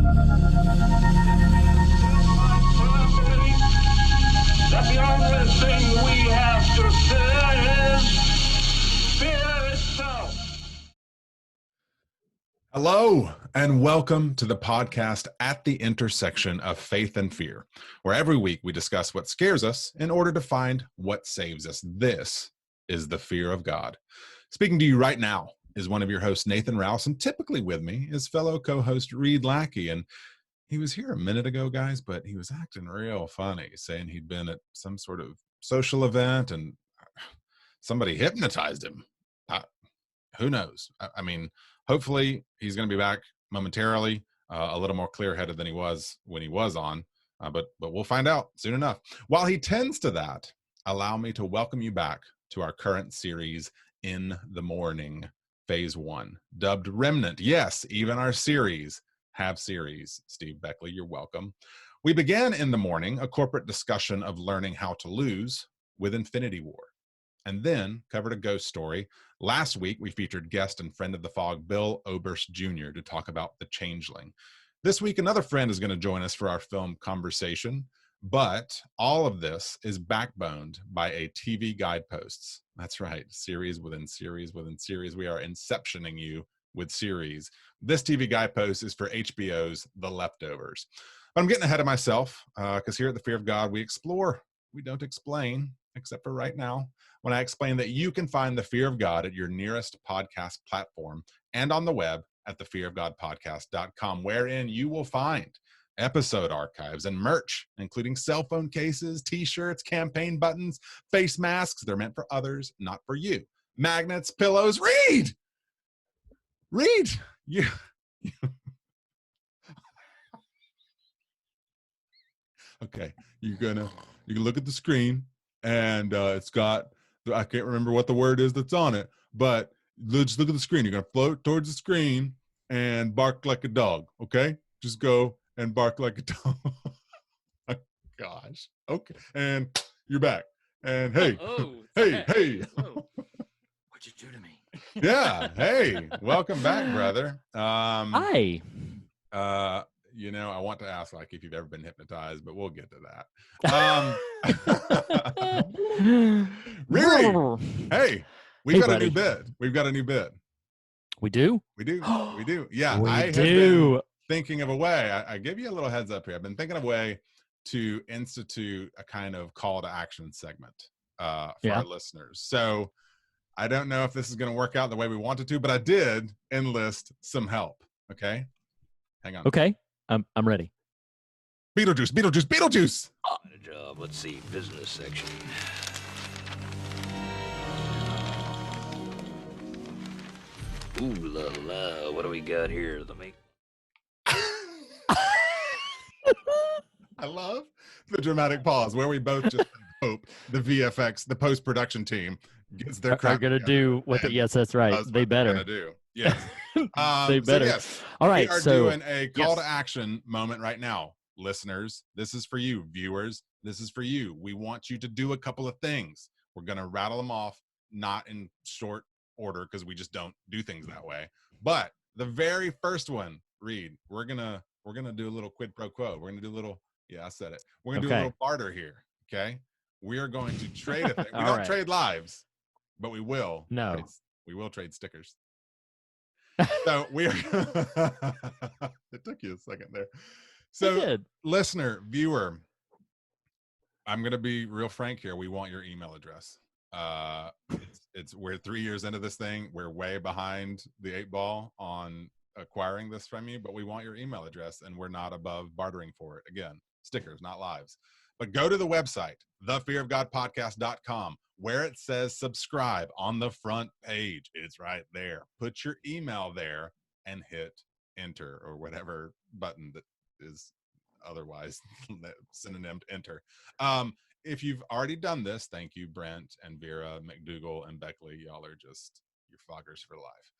That the only thing we have to fear is fear itself. Hello, and welcome to the podcast At the Intersection of Faith and Fear, where every week we discuss what scares us in order to find what saves us. This is the fear of God. Speaking to you right now is one of your hosts, Nathan Rouse, and typically with me is fellow co-host Reed Lackey. And he was here a minute ago, guys, but he was acting real funny, saying he'd been at some sort of social event and somebody hypnotized him. Who knows? I mean, hopefully he's going to be back momentarily, a little more clear-headed than he was when he was on, but we'll find out soon enough. While he tends to that, allow me to welcome you back to our current series, In the Morning, Phase 1, dubbed Remnant. Yes, even our series have series. Steve Beckley, you're welcome. We began In the Morning, a corporate discussion of learning how to lose with Infinity War, and then covered a ghost story. Last week, we featured guest and friend of the fog, Bill Oberst Jr., to talk about The Changeling. This week, another friend is going to join us for our film conversation, but all of this is backboned by a TV guideposts. That's right, series within series within series. We are inceptioning you with series. This TV guidepost is for HBO's The Leftovers. But I'm getting ahead of myself because here at The Fear of God, we explore, we don't explain, except for right now, when I explain that you can find the fear of God at your nearest podcast platform and on the web at thefearofgodpodcast.com, wherein you will find episode archives and merch, including cell phone cases, t-shirts, campaign buttons, face masks. They're meant for others, not for you. Magnets, pillows. Read. You. Okay, you can look at the screen, and it's got, I can't remember what the word is that's on it, but just look at the screen. You're going to float towards the screen and bark like a dog, okay? Just go and bark like a dog. Oh, gosh. Okay. And you're back. And hey. Hey. Whoa. What'd you do to me? Yeah. Hey. Welcome back, brother. Hi. You know, I want to ask, like, if you've ever been hypnotized, but we'll get to that. Riri, hey, we've got buddy. a new bit. We've got a new bit. We do? We do. Yeah, We I have do. been thinking of a way. I give you a little heads up here. I've been thinking of a way to institute a kind of call to action segment for our listeners. So I don't know if this is going to work out the way we wanted to, but I did enlist some help. Okay, hang on. Okay, I'm ready. Beetlejuice. Job. Let's see, business section. Ooh la la, what do we got here? Let me. I love the dramatic pause where we both just hope the VFX, the post-production team gets their crap Are going to together. do what yes, that's right. That's they what they're better. gonna do. Yes. They better. So yes, All right, we are so doing a call to action moment right now. Listeners, this is for you. Viewers, this is for you. We want you to do a couple of things. We're going to rattle them off, not in short order because we just don't do things that way. But the very first one, Reed, we're gonna do a little quid pro quo. We're gonna do a little, I said it. We're gonna do a little barter here. Okay. We are going to trade a thing. We don't trade lives, but we will. No. We will trade stickers. So we are it took you a second there. So listener, viewer, I'm going to be real frank here. We want your email address. We're 3 years into this thing. We're way behind the 8 ball on acquiring this from you, but we want your email address and we're not above bartering for it. Again, stickers, not lives. But go to the website, thefearofgodpodcast.com, where it says subscribe on the front page. It's right there. Put your email there and hit enter or whatever button that is otherwise synonym to enter. If you've already done this, thank you, Brent and Vera, McDougall, and Beckley. Y'all are just, you're foggers for life.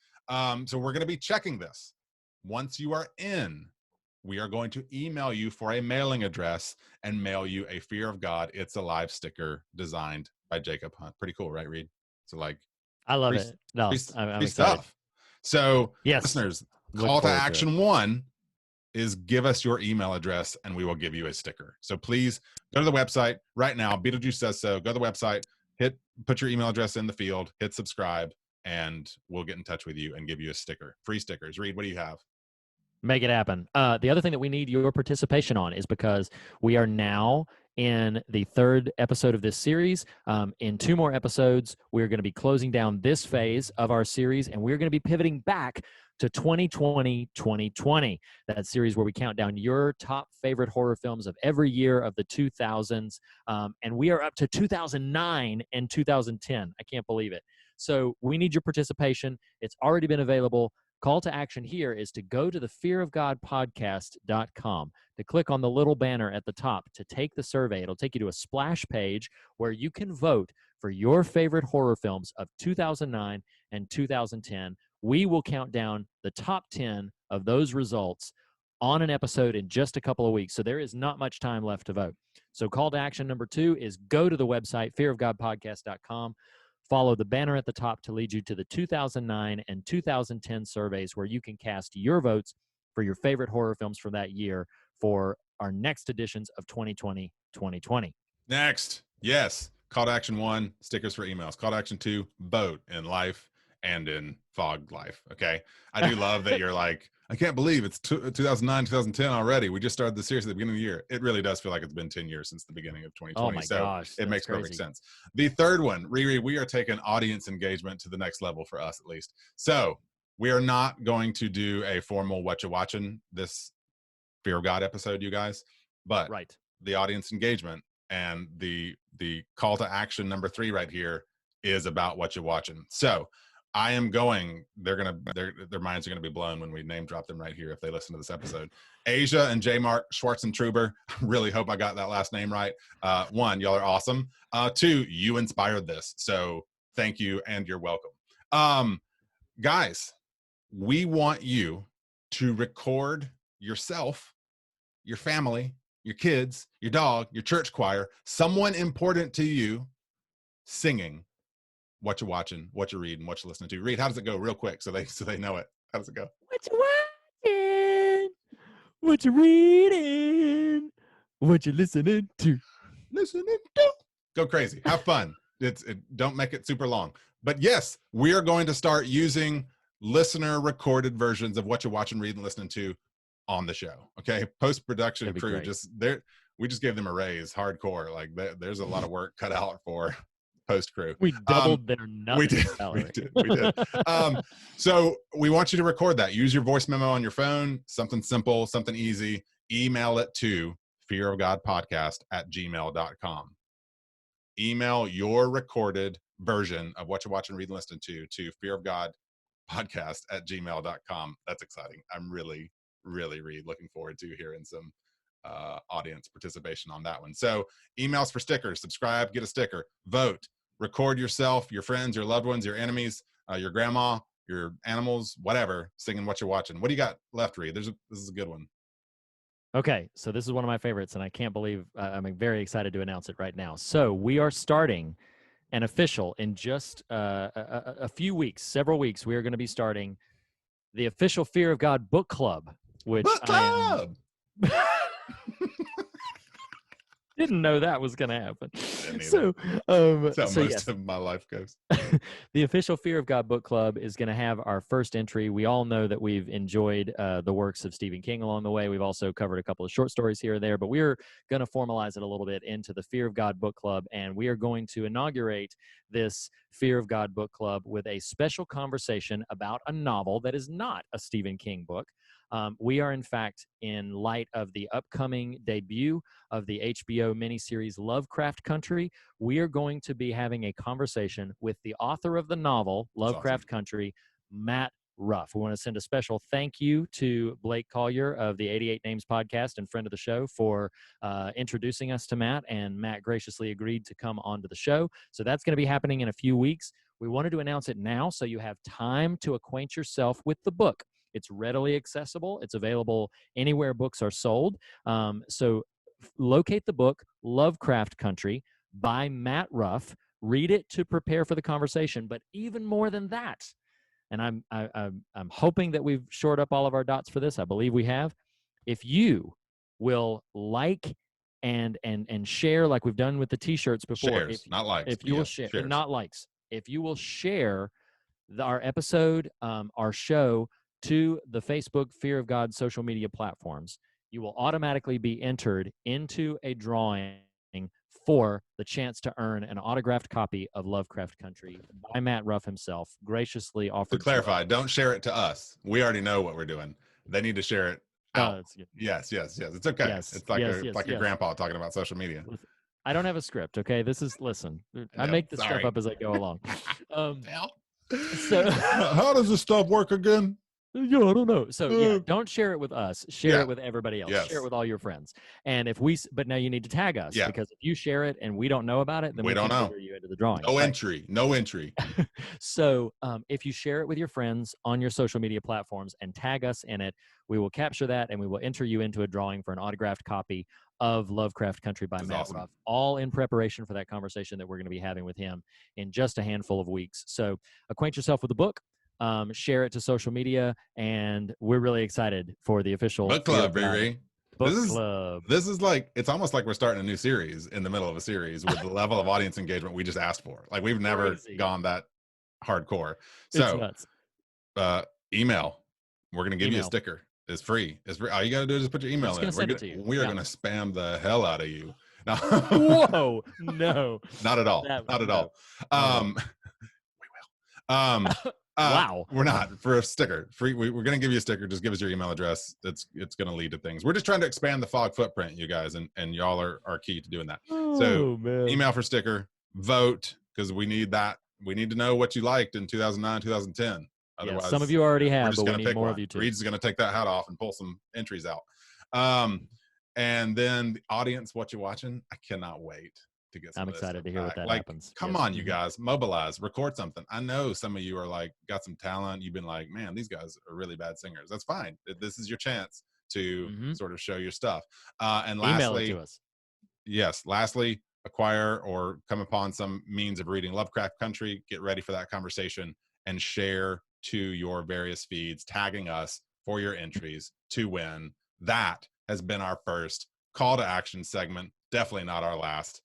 So we're going to be checking this. Once you are in, we are going to email you for a mailing address and mail you a Fear of God, It's Alive sticker designed by Jacob Hunt. Pretty cool, right, Reed? So like, I love it. No, I'm excited. Stuff. So yes, listeners, call to action 1, is give us your email address and we will give you a sticker. So please go to the website right now. Beetlejuice says so. Go to the website, put your email address in the field, hit subscribe, and we'll get in touch with you and give you a sticker. Free stickers. Reed, what do you have? Make it happen. The other thing that we need your participation on is because we are now in the 3rd episode of this series. In 2 more episodes, we're going to be closing down this phase of our series, and we're going to be pivoting back to 2020. That series where we count down your top favorite horror films of every year of the 2000s. And we are up to 2009 and 2010. I can't believe it. So we need your participation. It's already been available. Call to action here is to go to the fearofgodpodcast.com, to click on the little banner at the top to take the survey. It'll take you to a splash page where you can vote for your favorite horror films of 2009 and 2010. We will count down the top 10 of those results on an episode in just a couple of weeks. So there is not much time left to vote. So call to action number 2 is go to the website, fearofgodpodcast.com. Follow the banner at the top to lead you to the 2009 and 2010 surveys where you can cast your votes for your favorite horror films from that year for our next editions of 2020. Next. Yes. Call to action 1, stickers for emails. Call to action 2, vote in life and in fog life. Okay. I do love that you're like, I can't believe it's 2009, 2010 already. We just started the series at the beginning of the year. It really does feel like it's been 10 years since the beginning of 2020. Oh my gosh. It makes crazy. perfect sense. The third one, Riri, we are taking audience engagement to the next level for us at least. So we are not going to do a formal what you watching this Fear of God episode, you guys, but right. The audience engagement and the call to action number 3 right here is about what you're watching. So I am going, their minds are going to be blown when we name drop them right here if they listen to this episode. Asia and J. Mark Schwartzentruber, I really hope I got that last name right. 1, y'all are awesome. 2, you inspired this. So thank you and you're welcome. Guys, we want you to record yourself, your family, your kids, your dog, your church choir, someone important to you singing what you're watching, what you're reading, what you're listening to. Read, how does it go real quick so they know it? How does it go? What you watching? What you reading? What you listening to? Go crazy. Have fun. Don't make it super long. But yes, we are going to start using listener recorded versions of what you're watching, reading, listening to on the show. Okay. Post-production crew we just gave them a raise hardcore. Like there's a lot of work cut out for post crew. We doubled their nothing salary. We did. So we want you to record that. Use your voice memo on your phone, something simple, something easy. Email it to fearofgodpodcast@gmail.com. Email your recorded version of what you're watching, reading, listening to fearofgodpodcast@gmail.com. That's exciting. I'm really looking forward to hearing some audience participation on that one. So emails for stickers, subscribe, get a sticker, vote, record yourself, your friends, your loved ones, your enemies, your grandma, your animals, whatever, singing what you're watching. What do you got left, Reed? This is a good one. Okay, so this is one of my favorites, and I can't believe I'm very excited to announce it right now. So we are starting an official in just a few weeks, several weeks. We are going to be starting the official Fear of God book club, which book club! Didn't know that was going to happen. So, that's how most of my life goes. The official Fear of God book club is going to have our first entry. We all know that we've enjoyed the works of Stephen King along the way. We've also covered a couple of short stories here and there, but we're going to formalize it a little bit into the Fear of God book club, and we are going to inaugurate this Fear of God book club with a special conversation about a novel that is not a Stephen King book. We are, in fact, in light of the upcoming debut of the HBO miniseries Lovecraft Country, we are going to be having a conversation with the author of the novel, Lovecraft Country, Matt Ruff. We want to send a special thank you to Blake Collier of the 88 Names podcast and friend of the show for introducing us to Matt, and Matt graciously agreed to come onto the show. So that's going to be happening in a few weeks. We wanted to announce it now so you have time to acquaint yourself with the book. It's readily accessible. It's available anywhere books are sold. So locate the book, Lovecraft Country, by Matt Ruff. Read it to prepare for the conversation. But even more than that, and I'm hoping that we've shored up all of our dots for this. I believe we have. if you will like and share, like we've done with the t-shirts before. Shares, not likes. If you will share, shares. not likes. If you will share our episode, our show to the Facebook Fear of God social media platforms, you will automatically be entered into a drawing for the chance to earn an autographed copy of Lovecraft Country by Matt Ruff himself, graciously offered. To clarify, don't share it to us. We already know what we're doing. They need to share it out. Yes. It's okay. Yes, it's like your grandpa talking about social media. Listen, I don't have a script. Okay, listen. I make this stuff up as I go along. So how does this stuff work again? Yeah, I don't know. So don't share it with us. Share it with everybody else. Yes. Share it with all your friends. And but now you need to tag us, because if you share it and we don't know about it, then we don't know. You into the drawing. No entry. So if you share it with your friends on your social media platforms and tag us in it, we will capture that and we will enter you into a drawing for an autographed copy of Lovecraft Country by Matt Ruff, all in preparation for that conversation that we're going to be having with him in just a handful of weeks. So acquaint yourself with the book. Share it to social media, and we're really excited for the official book club, baby. Club. This is like, it's almost like we're starting a new series in the middle of a series with the level of audience engagement we just asked for. Like, we've never gone that hardcore. So email. We're gonna give you a sticker. It's free. All you gotta do is just put your email in. We are gonna spam the hell out of you. No. Whoa, no. Not at all. Not at all. We will. Wow. We're not. For a sticker. Free. We're going to give you a sticker. Just give us your email address. It's going to lead to things. We're just trying to expand the fog footprint, you guys, and y'all are key to doing that. Man. Email for sticker, vote, because we need that. We need to know what you liked in 2009, 2010. Otherwise, some of you already have, but we need more of you too. Reed's going to take that hat off and pull some entries out. And then the audience, what you're watching, I cannot wait to get some. I'm excited to hear what that happens. Come on, you guys, mobilize, record something. I know some of you are like, got some talent. You've been like, man, these guys are really bad singers. That's fine. This is your chance to sort of show your stuff. And lastly, email it to us. Yes. Lastly, acquire or come upon some means of reading Lovecraft Country. Get ready for that conversation and share to your various feeds, tagging us for your entries to win. That has been our first call to action segment. Definitely not our last.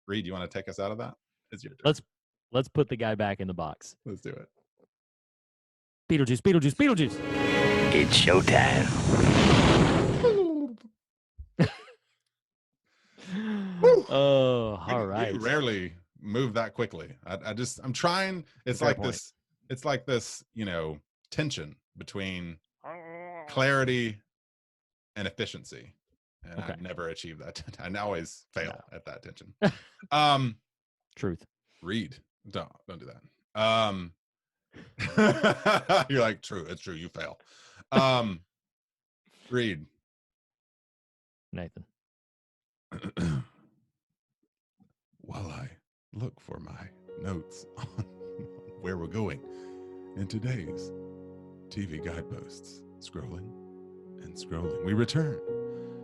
Reed, you want to take us out of that? It's your turn. Let's put the guy back in the box. Let's do it. Beetlejuice. It's showtime. Oh, all right. We rarely move that quickly. I'm trying. It's Fair like point. It's like this, tension between clarity and efficiency. And I never achieve that. I always fail at that tension. Truth. Reed, don't do that. You're like, true. It's true. You fail. Reed. Nathan. While I look for my notes on where we're going in today's TV guideposts, scrolling, we return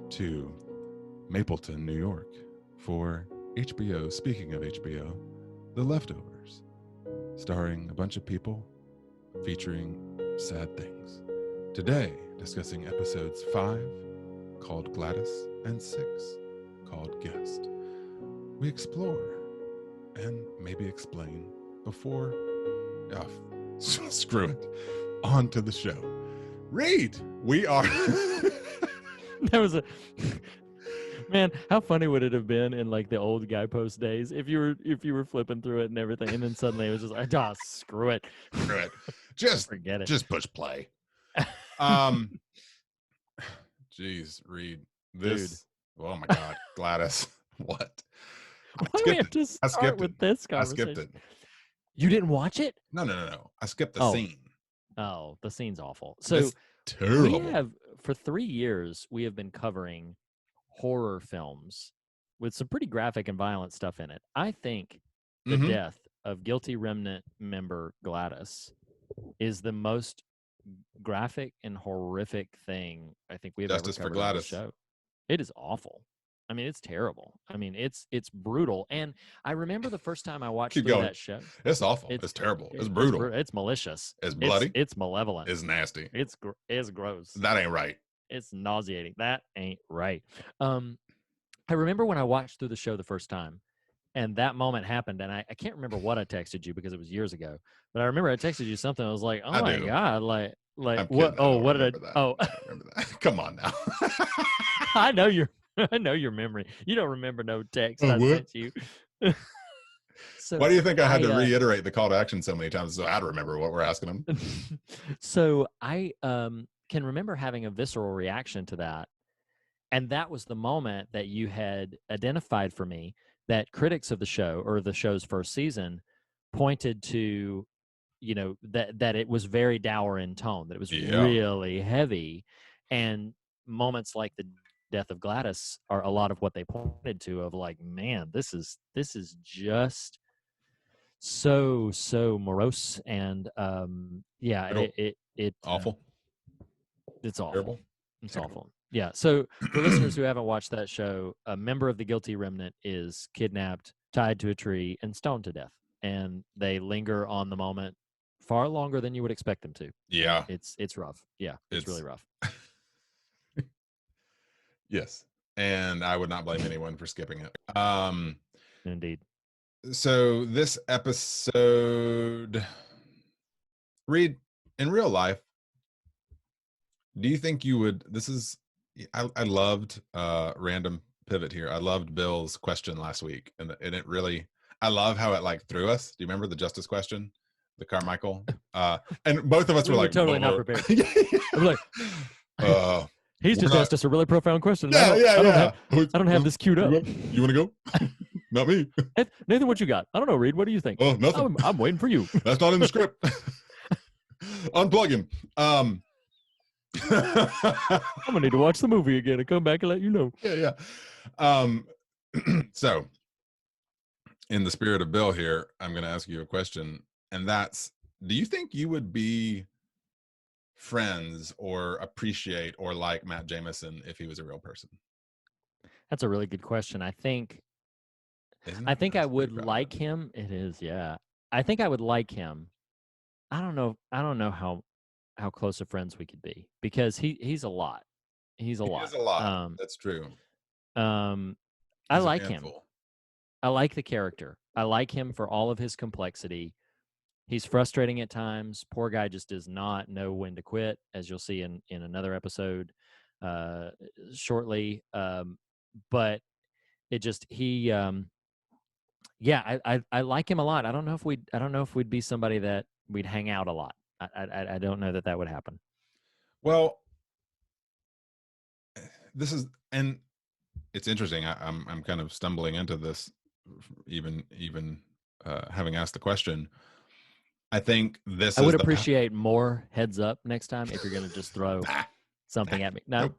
to Mapleton, New York for HBO. Speaking of HBO, The Leftovers, starring a bunch of people, featuring sad things. Today, discussing episodes 5, called Gladys, and 6, called Guest. We explore and maybe explain before, screw it, on to the show. Reed, we are... That was man, how funny would it have been in like the old guidepost days if you were flipping through it and everything, and then suddenly it was just like, screw it. Just forget it. Just push play. Jeez, Reed. This Dude. Oh my God, Gladys. What? Why do we have to start with this conversation? I skipped it. You didn't watch it? No. I skipped the scene. Oh, the scene's awful. So it's terrible. We have, for 3 years, we have been covering horror films with some pretty graphic and violent stuff in it. I think the death of Guilty Remnant member Gladys is the most graphic and horrific thing I think we have Justice ever for covered on the Gladys. show. It is awful. I mean, it's terrible. I mean, it's brutal. And I remember the first time I watched that show. It's awful. It's terrible. It's brutal. It's malicious. It's bloody. It's malevolent. It's nasty. It's gross. That ain't right. It's nauseating. That ain't right. I remember when I watched through the show the first time, and that moment happened, and I can't remember what I texted you because it was years ago, but I remember I texted you something. I was like, oh I my do. God, like I'm what? kidding. I Oh, don't what did remember I? that. Oh, I don't remember that. Come on now. I know I know your memory. You don't remember no text Oh, I what? sent you. So Why do you think I had to I, reiterate the call to action so many times so I'd remember what we're asking them? so I can remember having a visceral reaction to that. And that was the moment that you had identified for me that critics of the show or the show's first season pointed to, that it was very dour in tone, that it was Yeah. really heavy. And moments like the death of Gladys are a lot of what they pointed to of like, man, this is just so morose. And yeah, Awful. it's awful. Terrible. It's Terrible. awful. Yeah. So for listeners who haven't watched that show, a member of the guilty remnant is kidnapped, tied to a tree, and stoned to death. And they linger on the moment far longer than you would expect them to. Yeah. It's rough. Yeah. It's really rough. Yes. And I would not blame anyone for skipping it. Indeed. So this episode, Reed, in real life, do you think you would, I loved random pivot here. I loved Bill's question last week, and it really, I love how it like threw us. Do you remember the justice question, the Carmichael? And both of us We were were like, totally not "Whoa." prepared. Yeah. I'm like, he's just asked us a really profound question. Yeah, I don't have this queued up. You want to go? Not me. Nathan, what you got? I don't know, Reed. What do you think? Oh, nothing. I'm waiting for you. That's not in the script. Unplug him. I'm gonna need to watch the movie again and come back and let you know. Yeah. So, in the spirit of Bill here, I'm going to ask you a question, and that's: do you think you would be friends or appreciate or like Matt Jameson if he was a real person? That's a really good question. I think I would like him. It is, yeah. I think I would like him. I don't know how close of friends we could be because he's a lot. He's a lot. He is a lot. That's true. I like him. I like the character. I like him for all of his complexity. He's frustrating at times. Poor guy just does not know when to quit, as you'll see in another episode shortly. But it just I like him a lot. I don't know if we'd be somebody that we'd hang out a lot. I don't know that would happen. Well, this is, and it's interesting. I'm kind of stumbling into this, even having asked the question. I think I would appreciate more heads up next time if you're going to just throw something at me. No? Nope.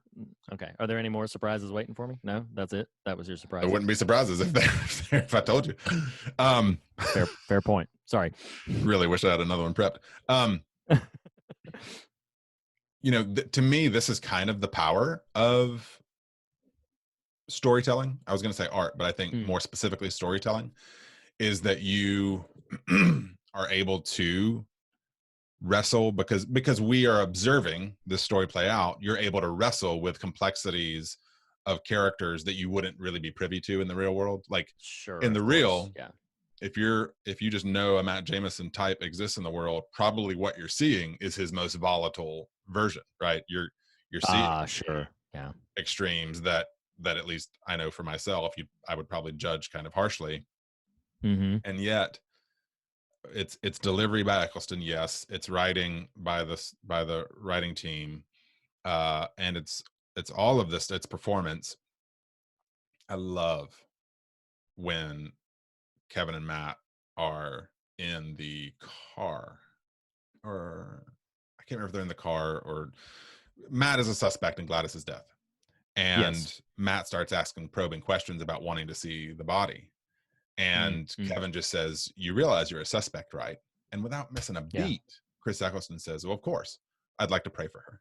Okay. Are there any more surprises waiting for me? No? That's it? That was your surprise? I wouldn't be surprises if I told you. Fair point. Sorry. Really wish I had another one prepped. To me, this is kind of the power of storytelling. I was going to say art, but I think more specifically storytelling is that you are able to wrestle because we are observing this story play out. You're able to wrestle with complexities of characters that you wouldn't really be privy to in the real world. Like in the real, yeah. If you just know a Matt Jameson type exists in the world, probably what you're seeing is his most volatile version, right? You're seeing extremes that at least I know for myself, I would probably judge kind of harshly. Mm-hmm. And yet it's delivery by Eccleston, yes. It's writing by the writing team, and it's all of this. It's performance. I love when Kevin and Matt are in the car, or I can't remember if they're in the car, or Matt is a suspect in Gladys's death, and Matt starts asking probing questions about wanting to see the body. And Kevin just says, "You realize you're a suspect, right?" And without missing a beat, Chris Eccleston says, "Well, of course, I'd like to pray for her."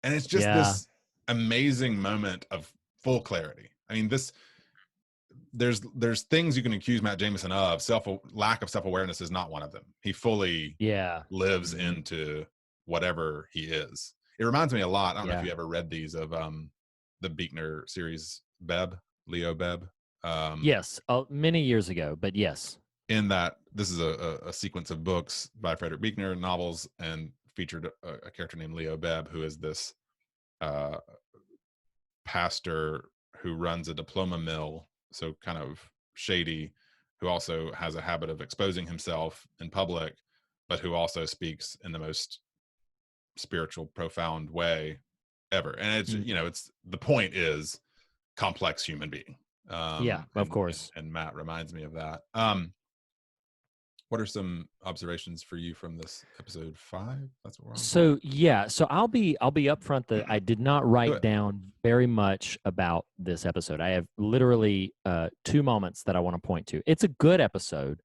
And it's just this amazing moment of full clarity. I mean, there's things you can accuse Matt Jameson of. Lack of self-awareness is not one of them. He fully lives into whatever he is. It reminds me a lot. I don't know if Yeah. you ever read these of the Buechner series, Leo Beb. Yes, many years ago, but yes. In that, this is a sequence of books by Frederick Buechner, novels, and featured a character named Leo Beb, who is this pastor who runs a diploma mill, so kind of shady, who also has a habit of exposing himself in public, but who also speaks in the most spiritual, profound way ever. And it's it's the point is complex human being. Yeah, of course. And Matt reminds me of that. What are some observations for you from this episode 5? That's what we're on. So I'll be upfront that I did not write down very much about this episode. I have literally 2 moments that I want to point to. It's a good episode,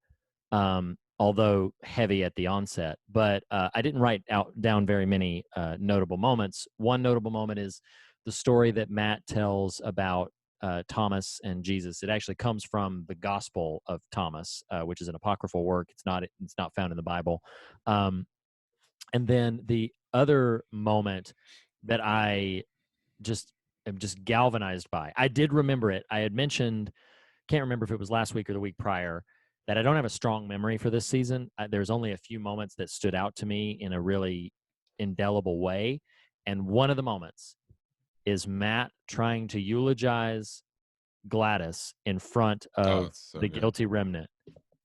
although heavy at the onset, but I didn't write down very many notable moments. One notable moment is the story that Matt tells about Thomas and Jesus. It actually comes from the Gospel of Thomas, which is an apocryphal work. It's not found in the Bible. And then the other moment that I am just galvanized by, I did remember it. I had mentioned, can't remember if it was last week or the week prior, that I don't have a strong memory for this season. There's only a few moments that stood out to me in a really indelible way. And one of the moments is Matt trying to eulogize Gladys in front of the guilty remnant,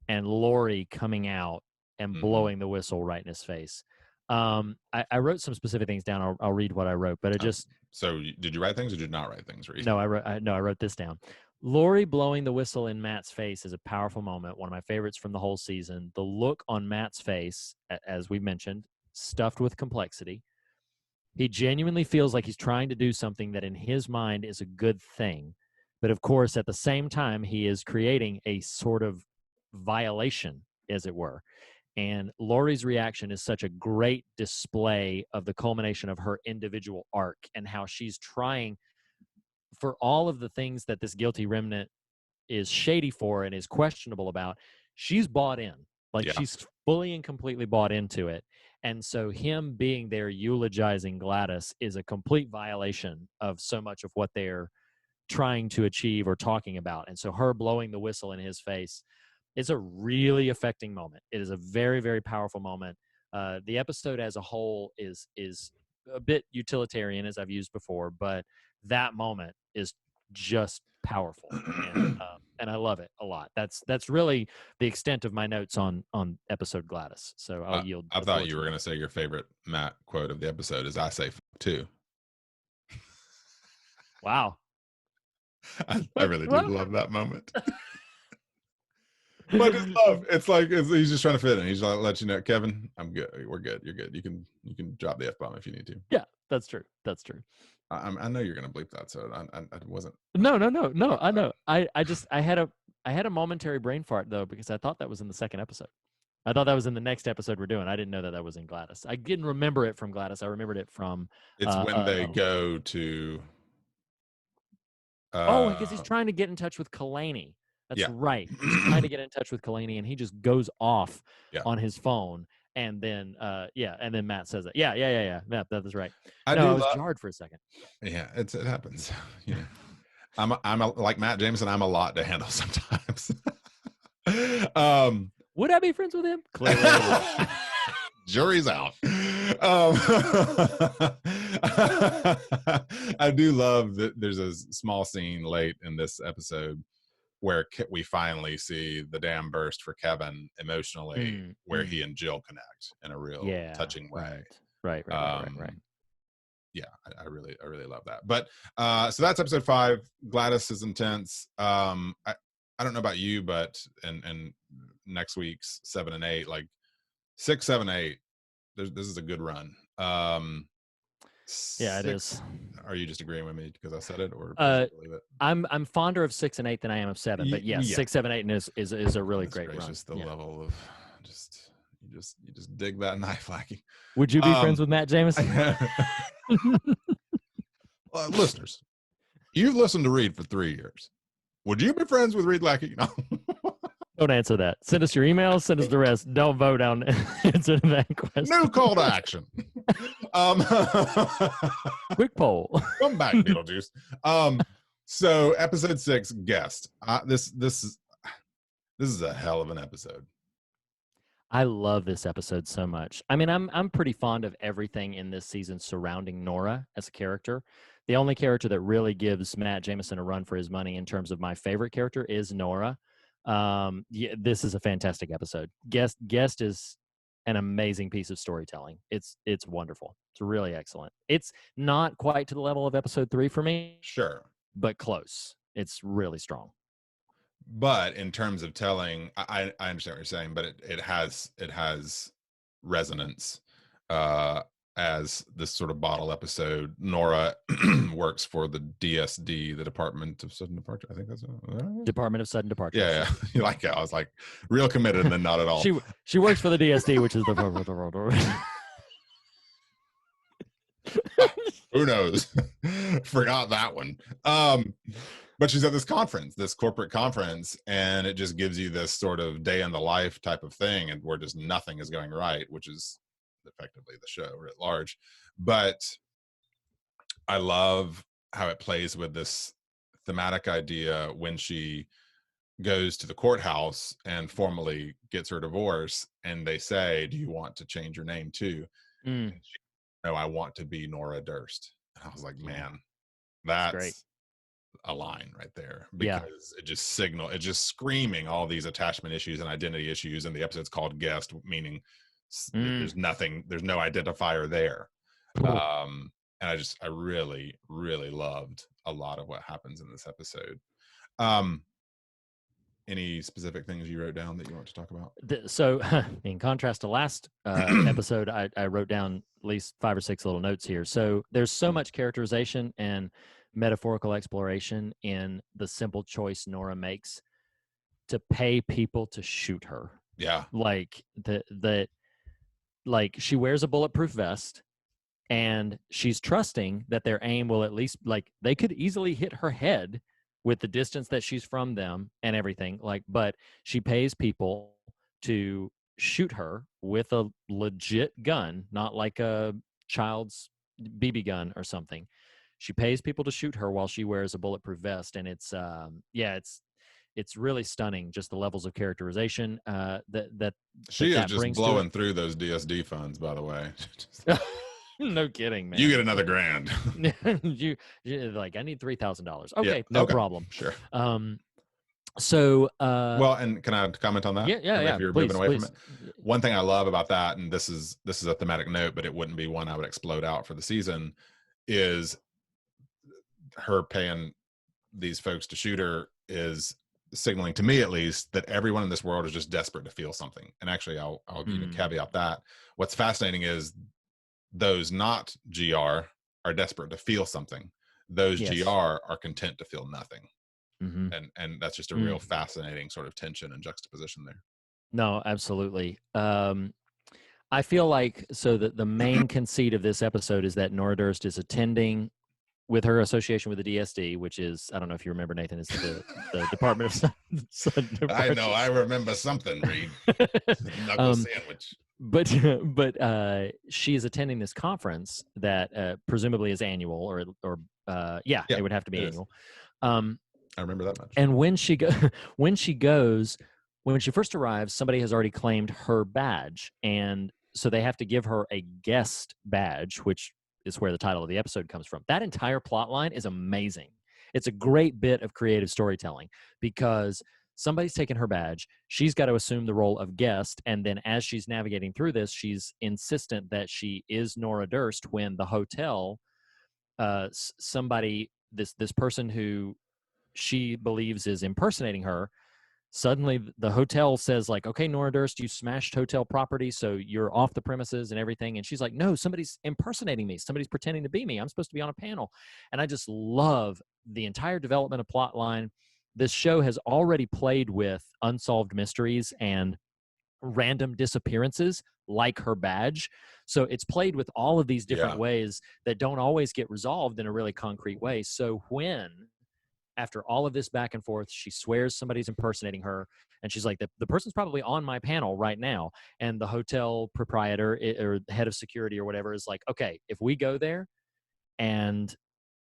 and Lori coming out and blowing the whistle right in his face. I wrote some specific things down. I'll read what I wrote, but it just. So did you write things or did you not write things? No, I wrote this down. Lori blowing the whistle in Matt's face is a powerful moment. One of my favorites from the whole season. The look on Matt's face, as we mentioned, stuffed with complexity. He genuinely feels like he's trying to do something that in his mind is a good thing. But of course, at the same time, he is creating a sort of violation, as it were. And Lori's reaction is such a great display of the culmination of her individual arc and how she's trying, for all of the things that this guilty remnant is shady for and is questionable about, she's bought in. She's fully and completely bought into it. And so him being there eulogizing Gladys is a complete violation of so much of what they're trying to achieve or talking about. And so her blowing the whistle in his face is a really affecting moment. It is a very, very powerful moment. The episode as a whole is a bit utilitarian, as I've used before, but that moment is just powerful. And I love it a lot. That's really the extent of my notes on episode Gladys. So I'll yield. I thought you were going to say your favorite Matt quote of the episode is "I say too." Wow. I really do love that moment. But his love, it's like he's just trying to fit in. He's like, let you know, Kevin, I'm good. We're good. You're good. You can drop the F-bomb if you need to. Yeah, that's true. I know you're gonna bleep that, so I wasn't. No. I know. I had a momentary brain fart though, because I thought that was in the second episode. I thought that was in the next episode we're doing. I didn't know that was in Gladys. I didn't remember it from Gladys. I remembered it from. It's when they go to. Because he's trying to get in touch with Kalani. That's right. He's trying to get in touch with Kalani, and he just goes off on his phone. And then, and then Matt says that. Yeah. That was right. I was jarred for a second. Yeah, it happens. Yeah, I'm like Matt Jameson. I'm a lot to handle sometimes. Would I be friends with him? Clearly. Jury's out. I do love that there's a small scene late in this episode where we finally see the dam burst for Kevin emotionally, where he and Jill connect in a real touching way. Right. Yeah, I really love that. But so that's episode 5. Gladys is intense. I don't know about you, but and next week's 7 and 8, like 6, 7, 8. This is a good run. Yeah, it is. Are you just agreeing with me because I said it, or believe it? I'm fonder of 6 and 8 than I am of 7, but yes, 6, 7, 8 is a really great run. Just the level of you just dig that knife, Lackey. Would you be friends with Matt Jameson? Listeners, you've listened to Reed for 3 years. Would you be friends with Reed Lackey? No. Don't answer that. Send us your emails. Send us the rest. Don't vote on answer that question. No call to action. Quick poll. Come back, Beetlejuice. So episode 6, guest. This is a hell of an episode. I love this episode so much. I mean, I'm pretty fond of everything in this season surrounding Nora as a character. The only character that really gives Matt Jameson a run for his money in terms of my favorite character is Nora. Yeah, this is a fantastic episode. Guest is an amazing piece of storytelling. It's wonderful. It's really excellent. It's not quite to the level of episode 3 for me, Sure. but close. It's really strong. But in terms of telling, I understand what you're saying, but it has resonance as this sort of bottle episode. Nora works for the DSD, the Department of Sudden Departure. I think that's Department of Sudden Departure. Yeah. You like it? I was like real committed, and then not at all. She works for the DSD, which is the. Who knows? Forgot that one. But she's at this conference, this corporate conference, and it just gives you this sort of day in the life type of thing, and where just nothing is going right, which is effectively the show writ large. But I love how it plays with this thematic idea when she goes to the courthouse and formally gets her divorce, and they say, "Do you want to change your name too?" And she, "No, I want to be Nora Durst." And I was like, man, that's great. A line right there, because it just screaming all these attachment issues and identity issues. And the episode's called Guest, meaning there's no identifier there. And I really, really loved a lot of what happens in this episode. Any specific things you wrote down that you want to talk about? So in contrast to last episode, I wrote down at least 5 or 6 little notes here. So there's so much characterization and metaphorical exploration in the simple choice Nora makes to pay people to shoot her. Yeah. Like like she wears a bulletproof vest, and she's trusting that their aim will at least, like, they could easily hit her head with the distance that she's from them and everything, like, but she pays people to shoot her with a legit gun, not like a child's BB gun or something. She pays people to shoot her while she wears a bulletproof vest, and it's really stunning, just the levels of characterization that she is just brings blowing through those DSD funds, by the way. No kidding, man. You get another $1,000. you like, I need $3,000. Okay, no problem. Sure. Well, and can I comment on that? Yeah. If you're moving away from it. One thing I love about that, and this is a thematic note, but it wouldn't be one I would explode out for the season, is her paying these folks to shoot her is signaling, to me at least, that everyone in this world is just desperate to feel something. And actually, I'll even caveat that. What's fascinating is those not GR are desperate to feel something. Those GR are content to feel nothing. And that's just a real fascinating sort of tension and juxtaposition there. No, absolutely. I feel like, so that the main conceit of this episode is that Nora Durst is attending, with her association with the DSD, which is, I don't know if you remember, Nathan, it's the Department of Sudden Departure. I know, I remember something, Reed. Knuckle sandwich. But she is attending this conference that presumably is annual, or it would have to be annual. I remember that much. And when she first arrives, somebody has already claimed her badge, and so they have to give her a guest badge, which is where the title of the episode comes from. That entire plot line is amazing. It's a great bit of creative storytelling, because somebody's taken her badge. She's got to assume the role of guest. And then as she's navigating through this, she's insistent that she is Nora Durst, when the hotel, somebody, this person who she believes is impersonating her, suddenly the hotel says, like, okay, Nora Durst, you smashed hotel property, so you're off the premises and everything. And she's like, no, somebody's impersonating me. Somebody's pretending to be me. I'm supposed to be on a panel. And I just love the entire development of plot line. This show has already played with unsolved mysteries and random disappearances, like her badge. So it's played with all of these different ways that don't always get resolved in a really concrete way. So when, after all of this back and forth, she swears somebody's impersonating her, And she's like, the person's probably on my panel right now. And the hotel proprietor or head of security or whatever is like, okay, if we go there and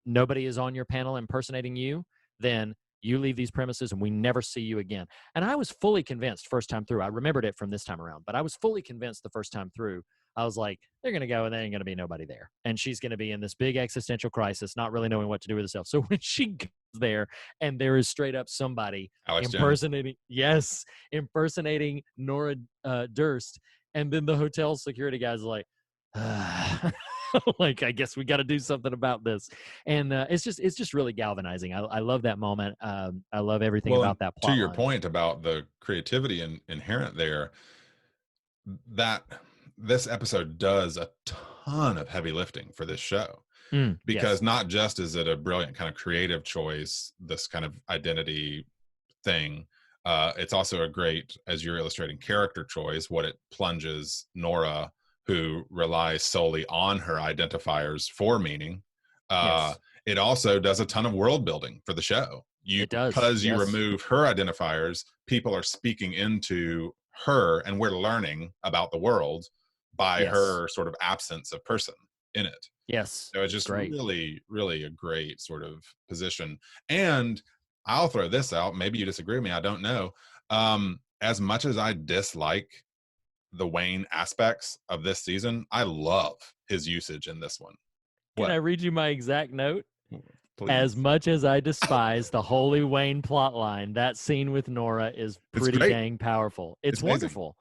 nobody is on your panel impersonating you, then you leave these premises and we never see you again. And I was fully convinced first time through. I remembered it from this time around, but I was fully convinced the first time through. I was like, they're going to go and there ain't going to be nobody there. And she's going to be in this big existential crisis, not really knowing what to do with herself. So when she goes there and there is straight up somebody Alex impersonating, impersonating Nora Durst. And then the hotel security guy's like, like, I guess we got to do something about this. And it's just really galvanizing. I love that moment. I love everything about that plot to your line. point about the creativity inherent there, that this episode does a ton of heavy lifting for this show. Because not just is it a brilliant kind of creative choice, this kind of identity thing, it's also a great, as you're illustrating, character choice, what it plunges Nora, who relies solely on her identifiers for meaning. It also does a ton of world building for the show. It does. Because you remove her identifiers, people are speaking into her, and we're learning about the world by her sort of absence of person in it. Yes. So it's just great. really, really a great sort of position. And I'll throw this out. Maybe you disagree with me. I don't know. As much as I dislike the Wayne aspects of this season, I love his usage in this one. Can I read you my exact note? Please. As much as I despise the Holy Wayne plotline, that scene with Nora is pretty dang powerful. It's wonderful.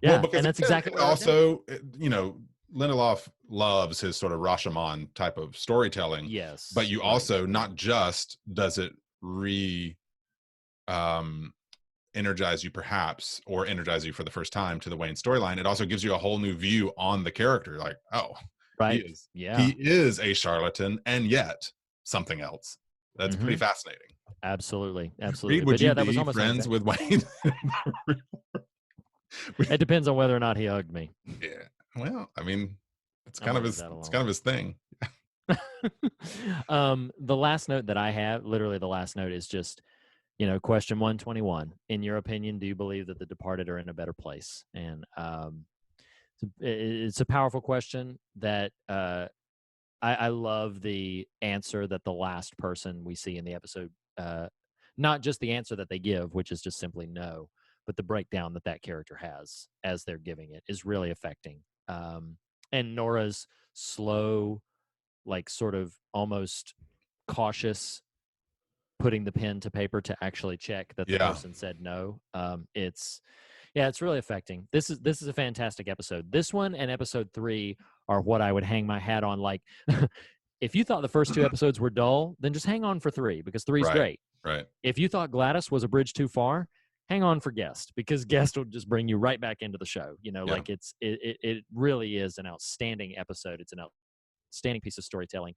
Yeah, well, and that's exactly what also, you know, Lindelof loves his sort of Rashomon type of storytelling. Yes. But you also, not just does it energize you perhaps, or energize you for the first time to the Wayne storyline, it also gives you a whole new view on the character. Like, oh, right. He is a charlatan and yet something else. That's pretty fascinating. Absolutely. Reed, would you be friends with Wayne? It depends on whether or not he hugged me. Yeah. Well, I mean, it's kind of his thing. The last note that I have, literally the last note, is just, you know, question 121. In your opinion, do you believe that the departed are in a better place? And it's a powerful question that I love the answer that the last person we see in the episode, not just the answer that they give, which is just simply no, but the breakdown that character has as they're giving it is really affecting. And Nora's slow, like sort of almost cautious putting the pen to paper to actually check that the person said no. It's really affecting. This is a fantastic episode. This one and episode 3 are what I would hang my hat on. Like, if you thought the first 2 episodes were dull, then just hang on for 3, because 3 is great. Right. If you thought Gladys was a bridge too far, hang on for Guest, because Guest will just bring you right back into the show. You know, like it really is an outstanding episode. It's an outstanding piece of storytelling.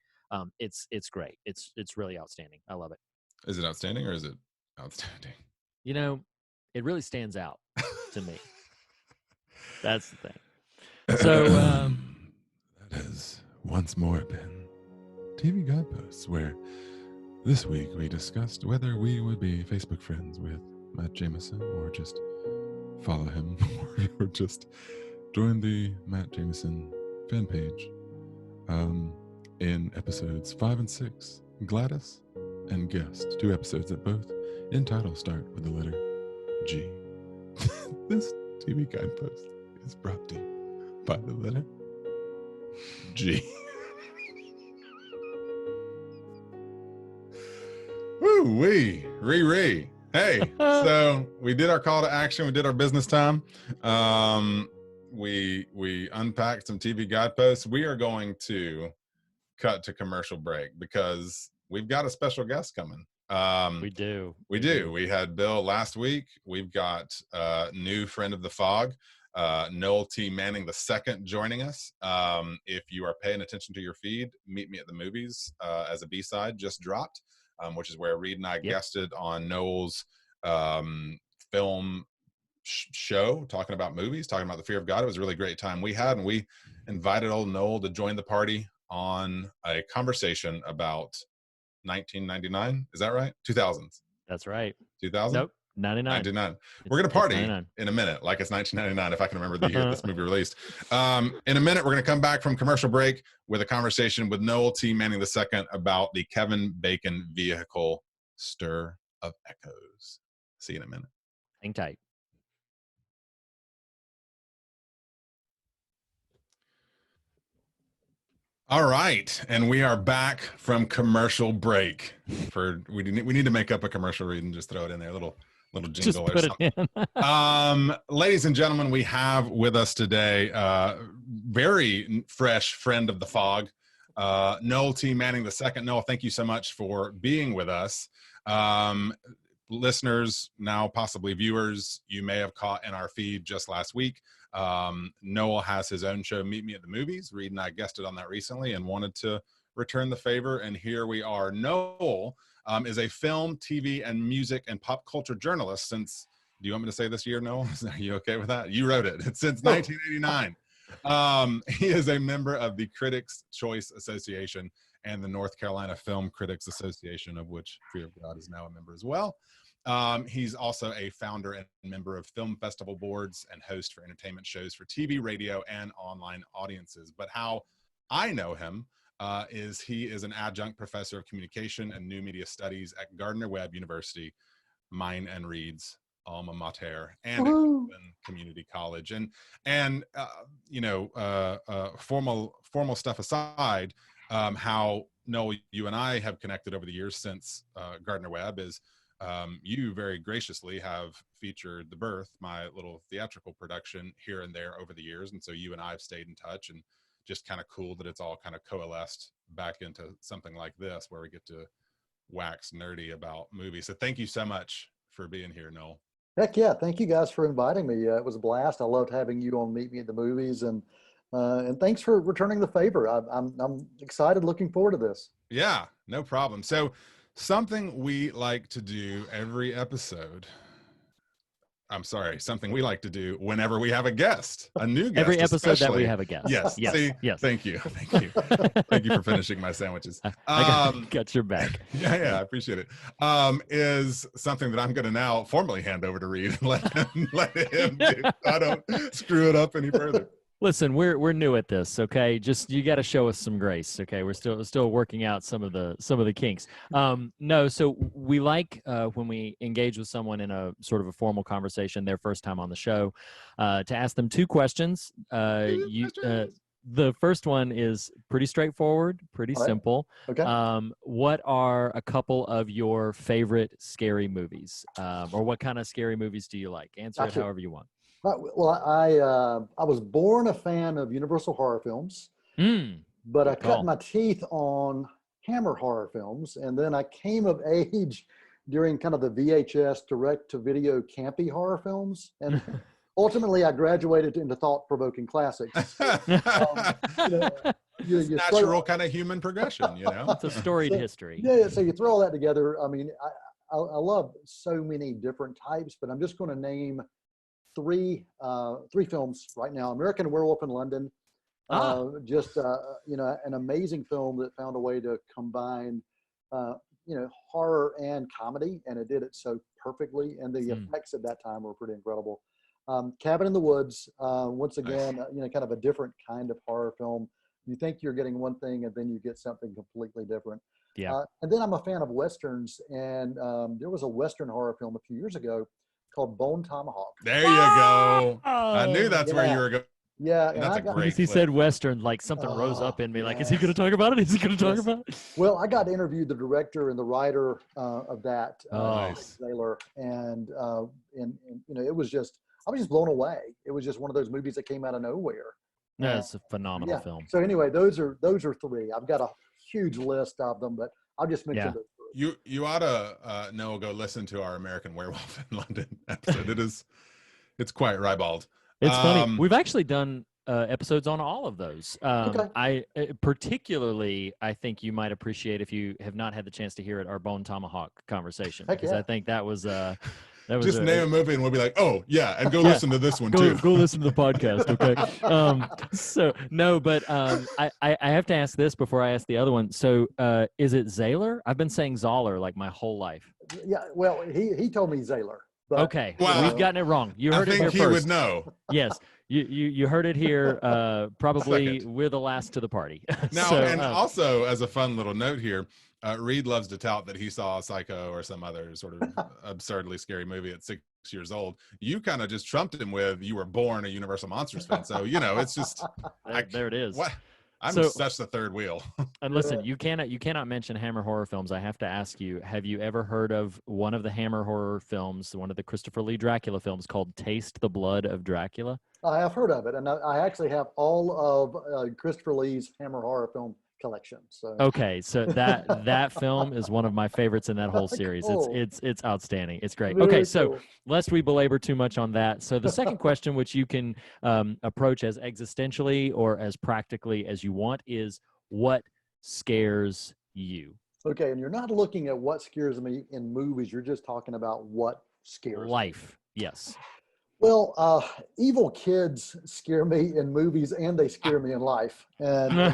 It's great. It's really outstanding. I love it. Is it outstanding or is it outstanding? You know, it really stands out to me. That's the thing. So that has once more been TV Guideposts, where this week we discussed whether we would be Facebook friends with Matt Jameson, or just follow him, or just join the Matt Jameson fan page. In episodes 5 and 6, Gladys and Guest, 2 episodes that both in title start with the letter G. This TV Guidepost is brought to you by the letter G. Woo-wee, Riri. Hey, so we did our call to action. We did our business time. We unpacked some TV Guideposts. We are going to cut to commercial break because we've got a special guest coming. We do. We had Bill last week. We've got a new friend of the Fog, Noel T. Manning II, joining us. If you are paying attention to your feed, Meet Me at the Movies as a B-side just dropped, which is where Reed and I guested on Noel's film show, talking about movies, talking about the fear of God. It was a really great time we had, and we invited old Noel to join the party on a conversation about 1999. Is that right? 2000s. That's right. 2000? Nope. 99. 99. We're going to party 99. in a minute, like it's 1999, if I can remember the year this movie released. In a minute, we're going to come back from commercial break with a conversation with Noel T. Manning II about the Kevin Bacon vehicle, Stir of Echoes. See you in a minute. Hang tight. All right, and we are back from commercial break. We need to make up a commercial read and just throw it in there, a little jingle Just or put something. it in. Ladies and gentlemen, we have with us today very fresh friend of the fog, Noel T. Manning II. Noel, thank you so much for being with us. Listeners, now possibly viewers, you may have caught in our feed just last week. Noel has his own show, Meet Me at the Movies. Reed and I guested on that recently and wanted to return the favor, and here we are. Noel is a film, TV, and music and pop culture journalist since, do you want me to say this year, Noel? Are you okay with that? You wrote it. It's since 1989. He is a member of the Critics' Choice Association and the North Carolina Film Critics Association, of which Fear of God is now a member as well. He's also a founder and member of film festival boards and host for entertainment shows for TV, radio, and online audiences. But how I know him is he is an adjunct professor of communication and new media studies at Gardner-Webb University, mine and Reed's alma mater, and at Cleveland Community College. And formal stuff aside, how Noel, you and I have connected over the years since Gardner-Webb is you very graciously have featured The Birth, my little theatrical production, here and there over the years. And so you and I have stayed in touch, and just kind of cool that it's all kind of coalesced back into something like this where we get to wax nerdy about movies. So thank you so much for being here, Noel. Heck yeah. Thank you guys for inviting me. It was a blast. I loved having you on Meet Me at the Movies, and thanks for returning the favor. I'm excited, looking forward to this. Yeah, no problem. So something we like to do every episode. Something we like to do whenever we have a guest, a new guest. Every episode especially. that we have a guest. Yes. Yes. See, Yes. Thank you. Thank you for finishing my sandwiches. I got your back. Yeah, I appreciate it. Is something that I'm going to now formally hand over to Reed and let him do. I don't screw it up any further. Listen, we're new at this, okay? Just you got to show us some grace, okay? We're still working out some of the kinks. No, so we like when we engage with someone in a sort of a formal conversation, their first time on the show, to ask them two questions. The first one is pretty straightforward, pretty simple. Okay. What are a couple of your favorite scary movies, or what kind of scary movies do you like? Answer it however you want. Well, I was born a fan of Universal horror films, but I cut my teeth on Hammer horror films, and then I came of age during kind of the VHS direct-to-video campy horror films, and ultimately I graduated into thought-provoking classics. Natural kind of human progression, you know. It's a storied history. Yeah, so you throw all that together. I mean, I love so many different types, but I'm just going to name three films right now. American Werewolf in London, just an amazing film that found a way to combine horror and comedy, and it did it so perfectly, and the effects at that time were pretty incredible. Cabin in the Woods, once again, kind of a different kind of horror film. You think you're getting one thing, and then you get something completely different. Yeah. And then I'm a fan of Westerns, and there was a Western horror film a few years ago called Bone Tomahawk. There you go. I knew that's where you were going. Yeah. That's a great he said Western, like something rose up in me. Like, is he going to talk about it? Is he going to talk about it? Well, I got to interview the director and the writer of that, nice. Sailor, and it was just, I was just blown away. It was just one of those movies that came out of nowhere. No, it's a phenomenal film. So anyway, those are three. I've got a huge list of them, but I'll just mention those. You ought to go listen to our American Werewolf in London episode. It's quite ribald. It's funny. We've actually done episodes on all of those. Okay. I particularly, I think you might appreciate, if you have not had the chance to hear it, our Bone Tomahawk conversation, because I think that was just name a movie and we'll be like, oh yeah, and go listen to this one too. Go listen to the podcast, okay? So no, but I have to ask this before I ask the other one. So is it Zahler? I've been saying Zahler like my whole life. Yeah, well, he told me Zahler. But, Okay, Well, we've gotten it wrong. You I heard it think here he first. would know. Yes, you heard it here. Probably Second. we're the last to the party. Now, So, and also as a fun little note here, Reed loves to tout that he saw Psycho or some other sort of absurdly scary movie at 6 years old. You kind of just trumped him with you were born a Universal Monsters fan. So, it's just there it is. What? I'm So- such the third wheel. And listen, you cannot mention Hammer horror films. I have to ask you: have you ever heard of one of the Hammer horror films, one of the Christopher Lee Dracula films called "Taste the Blood of Dracula"? I have heard of it, and I actually have all of Christopher Lee's Hammer horror film collection. So Okay, so that film is one of my favorites in that whole series. Cool. It's outstanding. It's great. Very Okay, so cool. lest we belabor too much on that, so the second question, which you can approach as existentially or as practically as you want, is what scares you? Okay, and you're not looking at what scares me in movies. You're just talking about what scares me. Life, yes. Well, evil kids scare me in movies, and they scare me in life. And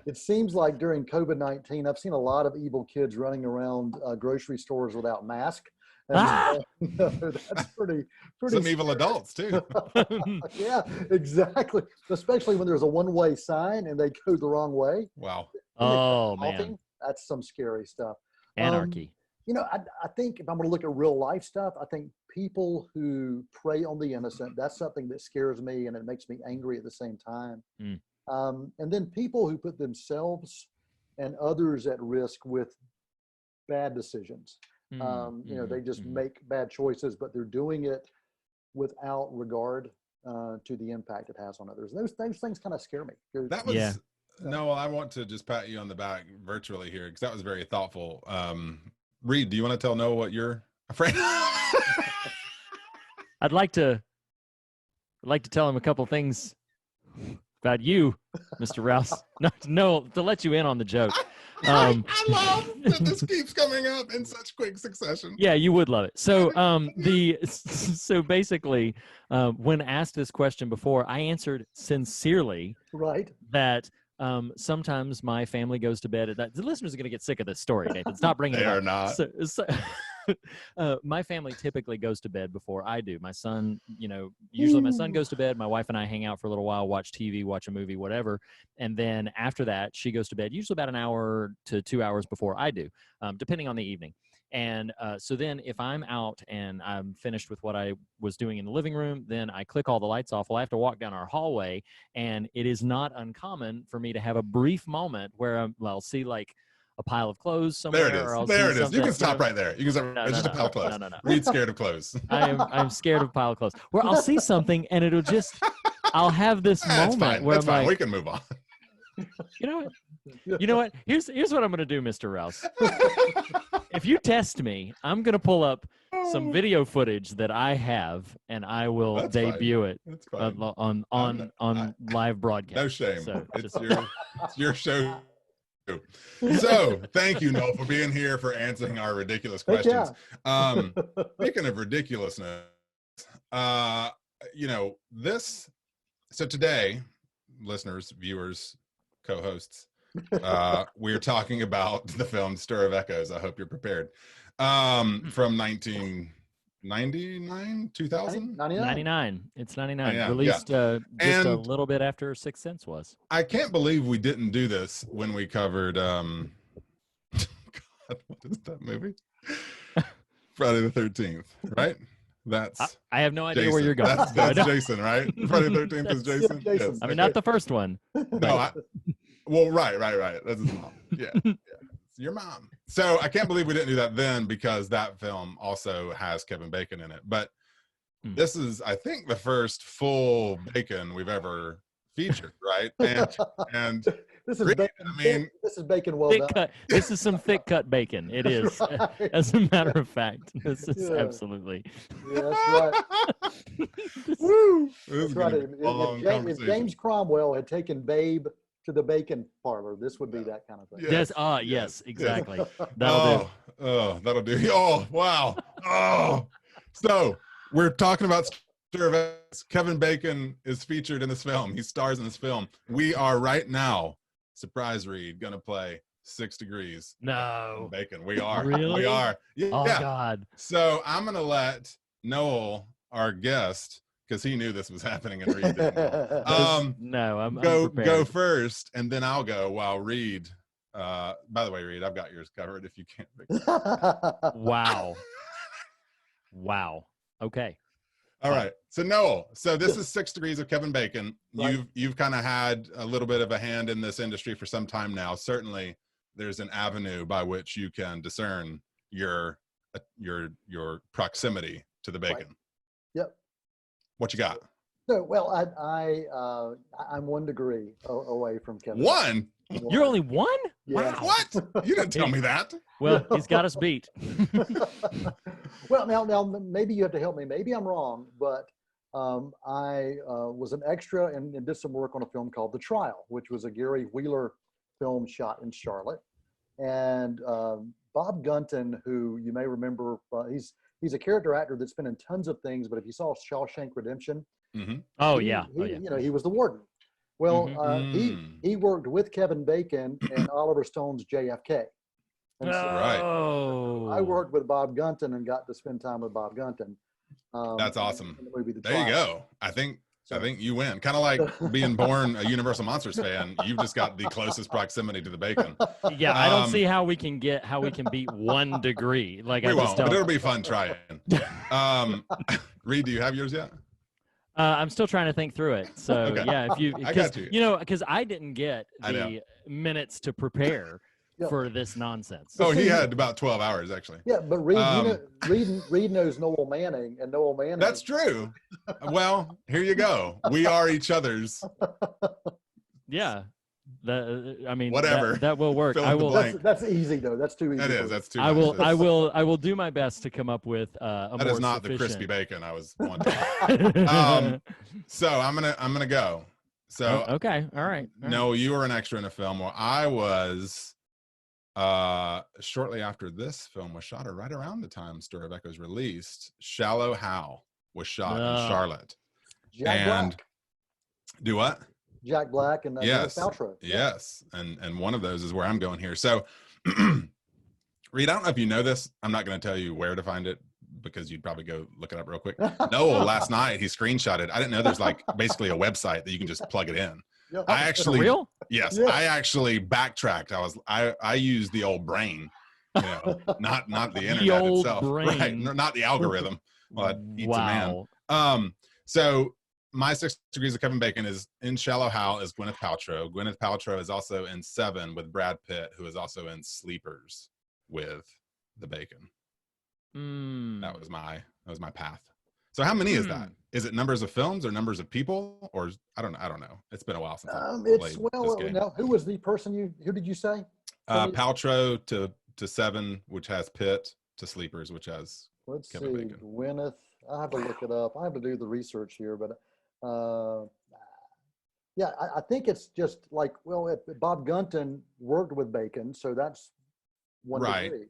it seems like during COVID-19, I've seen a lot of evil kids running around grocery stores without masks. And that's pretty. Some evil adults too. Yeah, exactly. Especially when there's a one-way sign and they go the wrong way. Wow. Oh Coughing, man, that's some scary stuff. anarchy. I think if I'm going to look at real life stuff, I think people who prey on the innocent, that's something that scares me and it makes me angry at the same time. Mm. And then people who put themselves and others at risk with bad decisions. They just make bad choices, but they're doing it without regard to the impact it has on others. Those things kind of scare me. That was Yeah. Noel, I want to just pat you on the back virtually here because that was very thoughtful. Reed, do you want to tell Noel what you're afraid of? I'd like to tell him a couple things about you, Mr. Rouse. No, to let you in on the joke. I love that this keeps coming up in such quick succession. Yeah, you would love it. So, so basically, when asked this question before, I answered sincerely Right. that sometimes my family goes to bed at that. The listeners are going to get sick of this story, Nathan. Stop bringing They it up. are not. So, my family typically goes to bed before I do. My son, usually my son goes to bed. My wife and I hang out for a little while, watch TV, watch a movie, whatever. And then after that, she goes to bed, usually about an hour to 2 hours before I do, depending on the evening. And so then if I'm out and I'm finished with what I was doing in the living room, then I click all the lights off. Well, I have to walk down our hallway, and it is not uncommon for me to have a brief moment where I'll see like a pile of clothes somewhere. There it is. Or I'll There see it is. You something, can stop right there. You can stop. No, It's no, just a no. pile of clothes. No. Reed's scared of clothes. I'm scared of a pile of clothes. Where I'll see something and it'll just, I'll have this That's moment fine. where That's I'm fine. like, We can move on. you know what? Here's what I'm gonna do, Mr. Rouse. If you test me, I'm gonna pull up some video footage that I have, and I will That's fine. debut it That's fine. on live broadcast. No shame. So It's your show. So thank you, Noel, for being here, for answering our ridiculous Heck questions. yeah. Speaking of ridiculousness, this. So today, listeners, viewers, co-hosts, we're talking about the film Stir of Echoes. I hope you're prepared. From 1999, 2000? 99. It's 99. Yeah, Released just a And- little bit after Sixth Sense was. I can't believe we didn't do this when we covered God, what is that movie? Friday the 13th, right? That's I have no idea Jason. where you're going. That's Jason, right? Friday the 13th is Jason. Jason. Yes. I mean, not the first one. No, right. That's his mom. Yeah. It's your mom. So I can't believe we didn't do that then, because that film also has Kevin Bacon in it. But this is, I think, the first full Bacon we've ever featured, right? And This is Reed, bacon. I mean, This is bacon well Thick done. cut. This is some thick cut bacon. It is. Right. As a matter of fact, this is Yeah. absolutely. Yeah, that's right. Woo! This That's is right. gonna be a long If conversation. James Cromwell had taken Babe to the bacon parlor, this would be that kind of thing. Yeah. Yes. Yes, Yes. Exactly. Oh, That'll that'll do. Oh, wow. Oh, so we're talking about Stir of Echoes. Kevin Bacon is featured in this film. He stars in this film. We are right now, surprise Reed, gonna play 6 degrees. No. Bacon. We are. Really? We are. Yeah. Oh God. So I'm gonna let Noel, our guest, because he knew this was happening and Reed didn't know. No, I'm Go prepared. first, and then I'll go while Reed. By the way, Reed, I've got yours covered if you can't fix it. Wow. Wow. Okay. All right. So Noel, so this is 6 Degrees of Kevin Bacon. Right. You've kind of had a little bit of a hand in this industry for some time now. Certainly, there's an avenue by which you can discern your proximity to the bacon. Right. Yep. What you got? So, well, I'm 1 degree away from Kevin. One? You're only one? Yeah. Wow. What? You didn't tell me that. Well, he's got us beat. Well, now maybe you have to help me. Maybe I'm wrong, but I was an extra and did some work on a film called The Trial, which was a Gary Wheeler film shot in Charlotte. And Bob Gunton, who you may remember, he's a character actor that's been in tons of things. But if you saw Shawshank Redemption, Oh, he, yeah. he, Oh, yeah. you know, he was the warden. Well, he worked with Kevin Bacon and Oliver Stone's JFK. And so Oh. I worked with Bob Gunton and got to spend time with Bob Gunton. That's awesome. in the movie The There you Trial. go. I think you win. Kind of like being born a Universal Monsters fan. You've just got the closest proximity to the bacon. Yeah, I don't see how we can beat 1 degree. Like We I won't, just but don't. it'll be fun trying. Reed, do you have yours yet? I'm still trying to think through it. So Okay. yeah, if you, I got you. because I didn't get I know. the minutes to prepare Yeah. for this nonsense. Oh, he had about 12 hours actually. Yeah, but Reed knows Noel Manning, and Noel Manning. That's true. Well, here you go. We are each other's. Yeah, I mean, Whatever. that will work. Fill in I the will. blank. That's easy though. That's too easy. That for is. me. That's too I much. will. That's- I will do my best to come up with a That more is not the sufficient. crispy bacon I was wanting. So I'm gonna go. So Okay. All right. no, you were an extra in a film where I was shortly after this film was shot, or right around the time Story of Echoes released. Shallow Hal was shot in Charlotte. Jack Black. Do what? Jack Black and Yes. Gwyneth Paltrow. Yes, and one of those is where I'm going here. So, Reed, I don't know if you know this. I'm not going to tell you where to find it because you'd probably go look it up real quick. Noel last night he screenshotted. I didn't know there's like basically a website that you can just plug it in. Yeah. I actually, For real? yes, Yeah. I actually backtracked. I used the old brain, not the internet old itself, brain. right? Not the algorithm. Well, it eats a man. Wow. So my 6 Degrees of Kevin Bacon is in Shallow Hal is Gwyneth Paltrow. Gwyneth Paltrow is also in Seven with Brad Pitt, who is also in Sleepers with the Bacon. That was my path. So how many is that? Is it numbers of films or numbers of people, or I don't know. It's been a while since I played this game. Now who was the person who did you say? Paltrow to Seven, which has Pitt, to Sleepers, which has Let's Kevin see, Bacon. Gwyneth. I have to look it up. I have to do the research here, but yeah, I think it's just like, well, Bob Gunton worked with Bacon, so that's 1 Right. degree.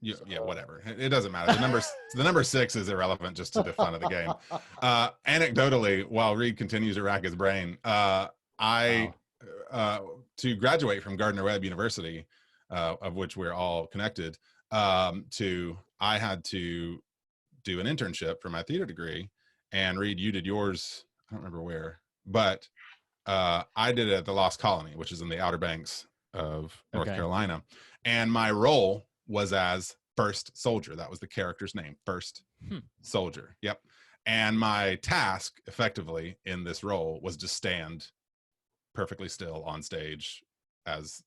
Yeah, whatever. It doesn't matter. The number 6 is irrelevant just to the fun of the game. Anecdotally, while Reed continues to rack his brain, to graduate from Gardner Webb University, of which we're all connected, I had to do an internship for my theater degree. And Reed, you did yours. I don't remember where, but I did it at the Lost Colony, which is in the Outer Banks of North Carolina. And my role was as First Soldier. That was the character's name, First Soldier. Yep. And my task effectively in this role was to stand perfectly still on stage as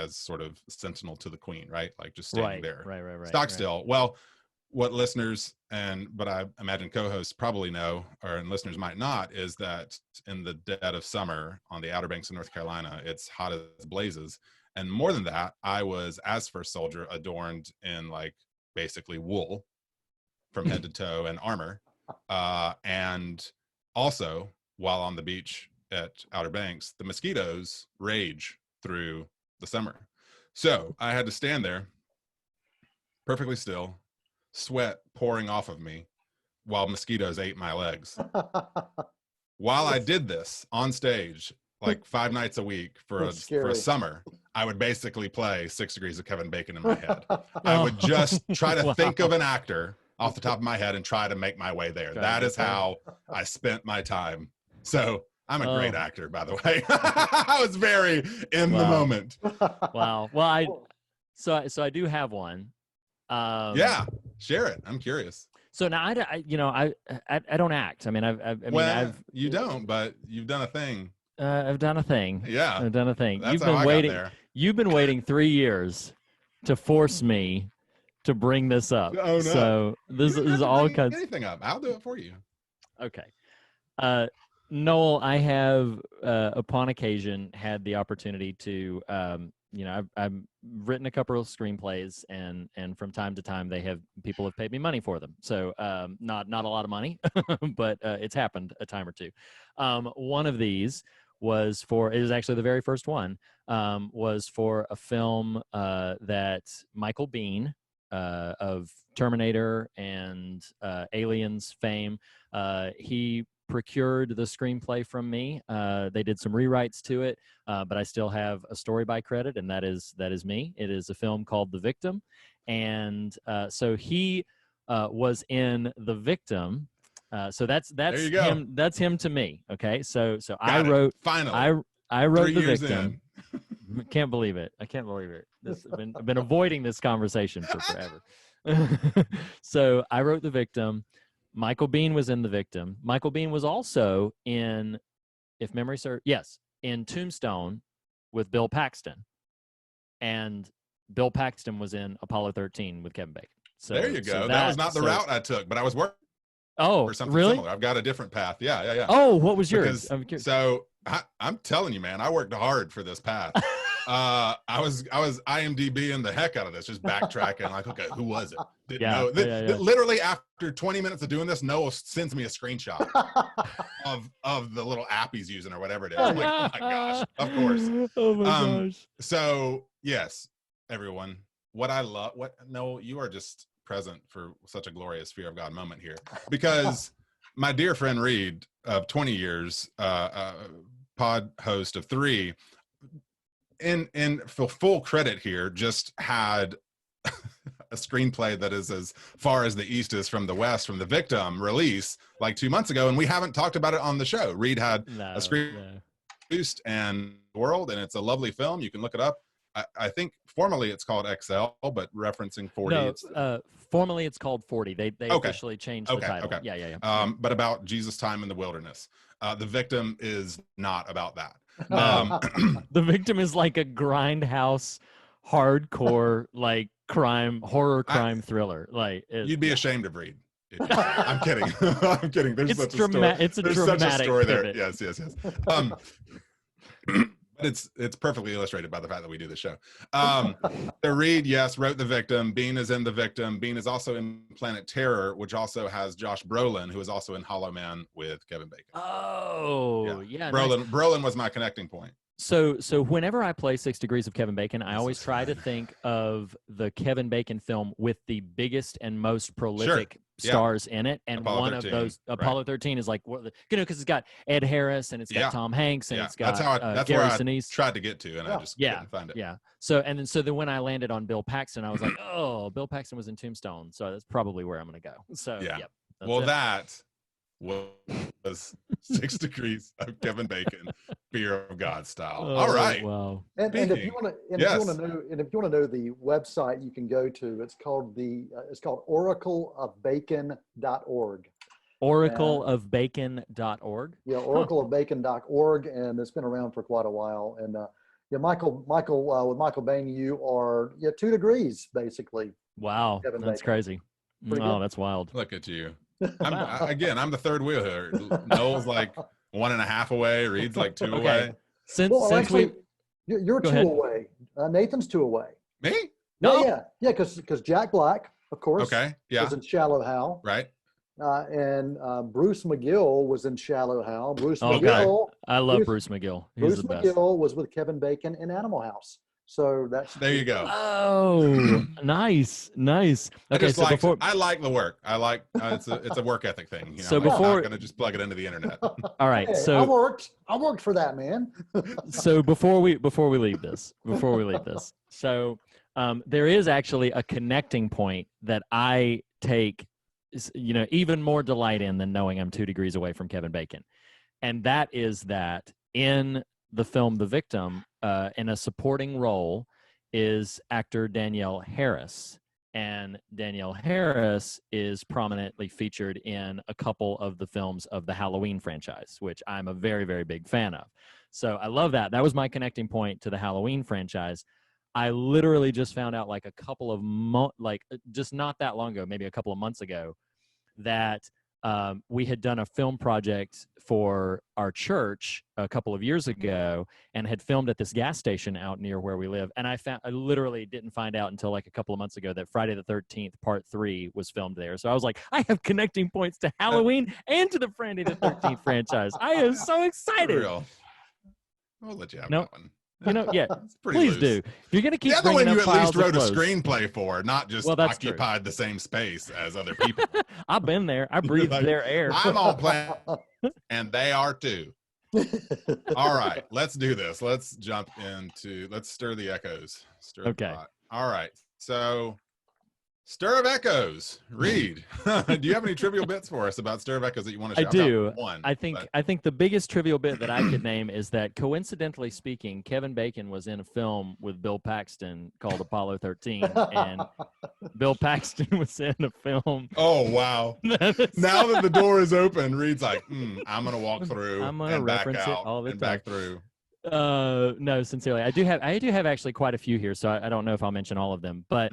sort of sentinel to the queen, right? Like just standing there. Right. Stock still. Well, what listeners but I imagine co-hosts probably know, and listeners might not, is that in the dead of summer on the Outer Banks of North Carolina, it's hot as blazes. And more than that, I was, as First Soldier, adorned in like basically wool from head to toe and armor. And also, while on the beach at Outer Banks, the mosquitoes rage through the summer. So I had to stand there perfectly still, sweat pouring off of me while mosquitoes ate my legs. While I did this on stage, like 5 nights a week for That's for scary. a summer, I would basically play 6 Degrees of Kevin Bacon in my head. I Oh. would just try to Wow. think of an actor off the top of my head and try to make my way there. Try to That get is there. how I spent my time. So I'm a great Oh. actor, by the way. I was very in the Wow. moment. Wow. Well, so I do have one. Yeah, share it. I'm curious. So now I don't act. I mean, You don't, but you've done a thing. I've done a thing. Yeah, I've done a thing. that's You've how been I waiting. got there. You've been waiting 3 years to force me to bring this up. Oh, no. So this You don't is have to all bring kinds. anything up. I'll do it for you. Okay. Noel, I have upon occasion had the opportunity to I've written a couple of screenplays, and from time to time people have paid me money for them. So not a lot of money, but it's happened a time or two. One of these was actually the very first one, was for a film that Michael Biehn of Terminator and Aliens fame, he procured the screenplay from me. They did some rewrites to it, but I still have a story by credit, and that is me. It is a film called The Victim, and so he was in The Victim. So that's There you go. him. That's him to me. Okay, so I Got it. wrote Finally. I wrote 3 The years Victim. Can't believe it. I can't believe it. I've been avoiding this conversation for forever. So I wrote The Victim. Michael Biehn was in The Victim. Michael Biehn was also in, if memory serves, yes, in Tombstone with Bill Paxton. And Bill Paxton was in Apollo 13 with Kevin Bacon. So There you go. That was not the route I took, but I was working for something really? similar. I've got a different path. Yeah. Oh, what was yours? I'm curious. So I'm telling you, man, I worked hard for this path. I was IMDbing the heck out of this, just backtracking. Like, okay, who was it? Didn't know. Literally after 20 minutes of doing this, Noel sends me a screenshot of the little app he's using or whatever it is. I'm like, oh my gosh, of course. Oh my gosh. So yes, everyone, Noel, you are just present for such a glorious fear of God moment here, because my dear friend Reed of 20 years, pod host of 3, in for full credit here, just had a screenplay that is as far as the east is from the west, from The Victim release like 2 months ago, and we haven't talked about it on the show. Reed had a screen produced and world, and it's a lovely film. You can look it up. I think formally it's called XL, but referencing 40. No, formally it's called 40. They officially changed the title. Okay. Yeah. But about Jesus' time in the wilderness. The Victim is not about that. The Victim is like a grindhouse, hardcore, like horror crime thriller. Like you'd be ashamed of Reed. I'm kidding. I'm kidding. There's such a story. It's a There's dramatic such a story pivot. there. Yes. It's perfectly illustrated by the fact that we do this show. So Reed, yes, wrote The Victim. Biehn is in The Victim. Biehn is also in Planet Terror, which also has Josh Brolin, who is also in Hollow Man with Kevin Bacon. Oh, yeah. Brolin was my connecting point. So whenever I play 6 Degrees of Kevin Bacon, I always try to think of the Kevin Bacon film with the biggest and most prolific stars in it, and Apollo one 13, of those, Apollo 13, is like, because it's got Ed Harris and it's got Tom Hanks and it's got that's Gary where Sinise. I tried to get to, and I just couldn't find it. Yeah. So then when I landed on Bill Paxton, I was like, oh, Bill Paxton was in Tombstone, so that's probably where I'm going to go. So that was 6 Degrees of Kevin Bacon, Fear of God style. All right. Wow. And if you want to know the website you can go to, it's called oracleofbacon.org. Oracleofbacon.org. Yeah, oracleofbacon.org, and it's been around for quite a while. And Michael, with Michael Biehn, you are 2 degrees basically. Wow, Kevin that's Bacon. Crazy. Oh, that's wild. Look at you. I'm the third wheel here. Noel's like 1.5 away. Reed's like 2 away. Since you're 2 away. Nathan's 2 away. Me? No. Yeah, because Jack Black, of course, was in Shallow Hal. Right. And Bruce McGill was in Shallow Hal. McGill. I love Bruce McGill. He's Bruce the best. McGill was with Kevin Bacon in Animal House. So that's There you go. Oh, nice. Okay, so before I like the work. I like it's a work ethic thing. You know, So I'm before- not gonna just plug it into the internet. all right, Hey, so I worked for that, man. so before we leave this, so there is actually a connecting point that I take, even more delight in than knowing I'm 2 degrees away from Kevin Bacon, and that is that in the film The Victim, in a supporting role, is actor Danielle Harris. And Danielle Harris is prominently featured in a couple of the films of the Halloween franchise, which I'm a very, very big fan of. So I love that. That was my connecting point to the Halloween franchise. I literally just found out like a couple of just not that long ago, maybe a couple of months ago, that we had done a film project for our church a couple of years ago and had filmed at this gas station out near where we live. And I literally didn't find out until like a couple of months ago that Friday the 13th Part 3 was filmed there. So I was like, I have connecting points to Halloween and to the Friday the 13th franchise. I am so excited. For real. I'll let you have Nope. that one. Yeah, It's pretty please loose. do. If you're going to keep The other bringing one you up at least piles of wrote a clothes- screenplay for, not just Well, that's true. occupied the same space as other people. I've been there. I breathed Like, their air. I'm on planet, and they are too. All right, let's do this. Let's stir the echoes. Stir the Okay. pot. All right, so Stir of Echoes. Reed, do you have any trivial bits for us about Stir of Echoes that you want to I shout do. out? One. I think the biggest trivial bit that I could name is that, coincidentally speaking, Kevin Bacon was in a film with Bill Paxton called Apollo 13, and Bill Paxton was in a film. Oh wow! Now that the door is open, Reed's like, I'm gonna walk through. I'm gonna and back reference it out all the and time. back through. No, sincerely, I do have actually quite a few here, so I don't know if I'll mention all of them. But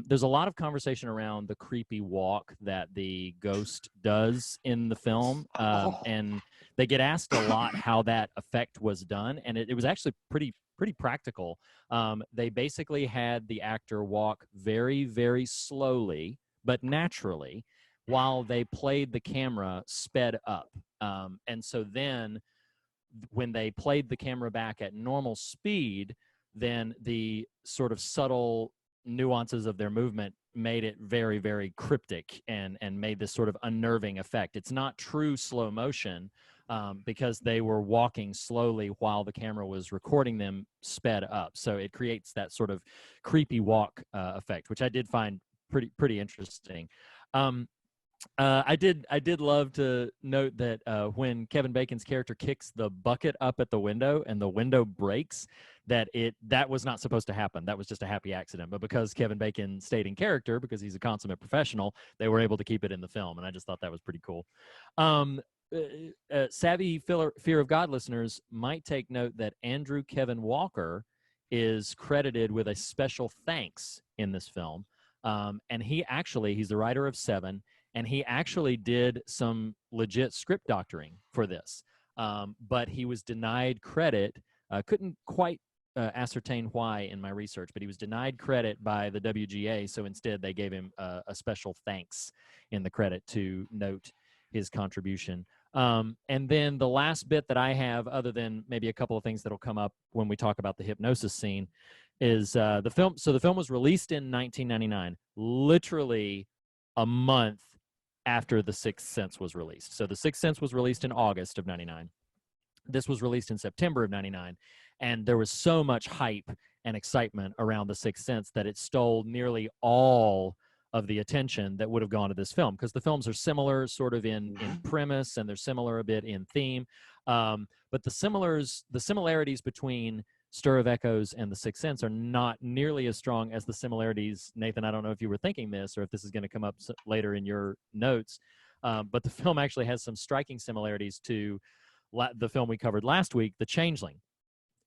there's a lot of conversation around the creepy walk that the ghost does in the film, and they get asked a lot how that effect was done, and it was actually pretty practical. They basically had the actor walk very, very slowly but naturally while they played the camera sped up, and so then when they played the camera back at normal speed, then the sort of subtle nuances of their movement made it very, very cryptic and made this sort of unnerving effect. It's not true slow motion because they were walking slowly while the camera was recording them sped up. So it creates that sort of creepy walk effect, which I did find pretty interesting. I did love to note that when Kevin Bacon's character kicks the bucket up at the window and the window breaks, that was not supposed to happen. That was just a happy accident. But because Kevin Bacon stayed in character, because he's a consummate professional, they were able to keep it in the film, and I just thought that was pretty cool. Savvy Fear of God listeners might take note that Andrew Kevin Walker is credited with a special thanks in this film, and he's the writer of Seven. And he actually did some legit script doctoring for this, but he was denied credit. Couldn't quite ascertain why in my research, but he was denied credit by the WGA, so instead they gave him a special thanks in the credit to note his contribution. And then the last bit that I have, other than maybe a couple of things that'll come up when we talk about the hypnosis scene, is the film. So the film was released in 1999, literally a month after The Sixth Sense was released. So The Sixth Sense was released in August of 99. This was released in September of 99. And there was so much hype and excitement around The Sixth Sense that it stole nearly all of the attention that would have gone to this film, because the films are similar sort of in premise, and they're similar a bit in theme. But the similarities between Stir of Echoes and The Sixth Sense are not nearly as strong as the similarities. Nathan, I don't know if you were thinking this or if this is going to come up later in your notes, but the film actually has some striking similarities to the film we covered last week, The Changeling.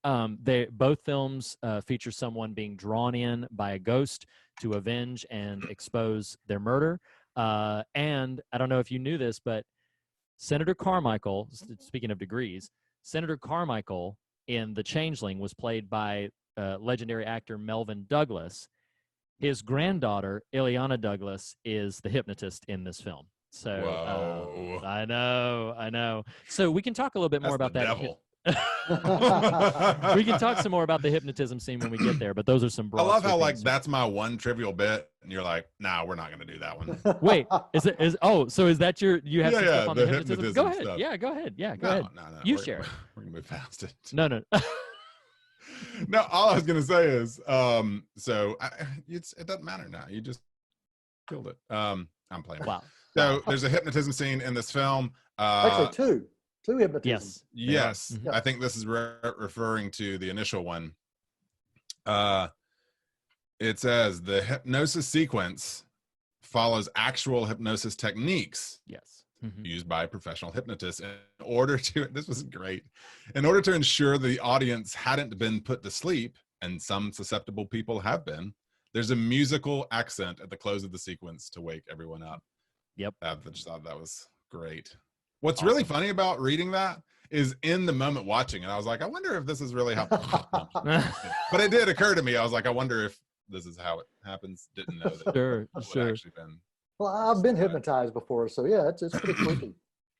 Both films feature someone being drawn in by a ghost to avenge and expose their murder. And I don't know if you knew this, but Senator Carmichael, speaking of degrees, Senator Carmichael in The Changeling was played by legendary actor Melvin Douglas. His granddaughter, Ileana Douglas, is the hypnotist in this film. So Whoa. I know. So we can talk a little bit more about that. Devil. We can talk some more about the hypnotism scene when we get there, but those are some I broad love how like sweepings. that's my one trivial bit, and you're like, nah, we're not going to do that one. Wait, so is that you have some stuff on the hypnotism? Go ahead. Stuff. Yeah, go ahead. Yeah, go No, ahead. no. You share it. We're going to move past it. No. No, all I was going to say is, it doesn't matter now. You just killed it. I'm playing. Wow. So there's a hypnotism scene in this film. Actually, two hypnotisms. Yes. Yes. I think this is referring to the initial one. It says the hypnosis sequence follows actual hypnosis techniques. Yes. Used by professional hypnotists in order to, this was great, in order to ensure the audience hadn't been put to sleep, and some susceptible people have been. There's a musical accent at the close of the sequence to wake everyone up. Yep. I just thought that was great. What's really funny about reading that is in the moment watching it, I was like, I wonder if this is really how, but it did occur to me. I was like, I wonder if this is how it happens. Didn't know that. Sure. Actually been. Well, I've been hypnotized before, so yeah, it's pretty creepy.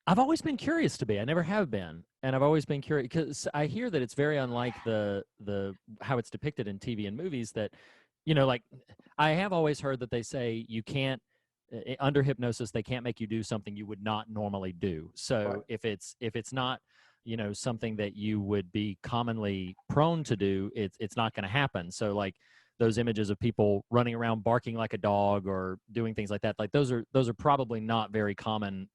I've always been curious to be. I never have been, and I've always been curious because I hear that it's very unlike the how it's depicted in TV and movies. That, like I have always heard that they say you can't under hypnosis they can't make you do something you would not normally do. So if it's not something that you would be commonly prone to do, it's not going to happen. So like those images of people running around barking like a dog or doing things like that, like those are probably not very common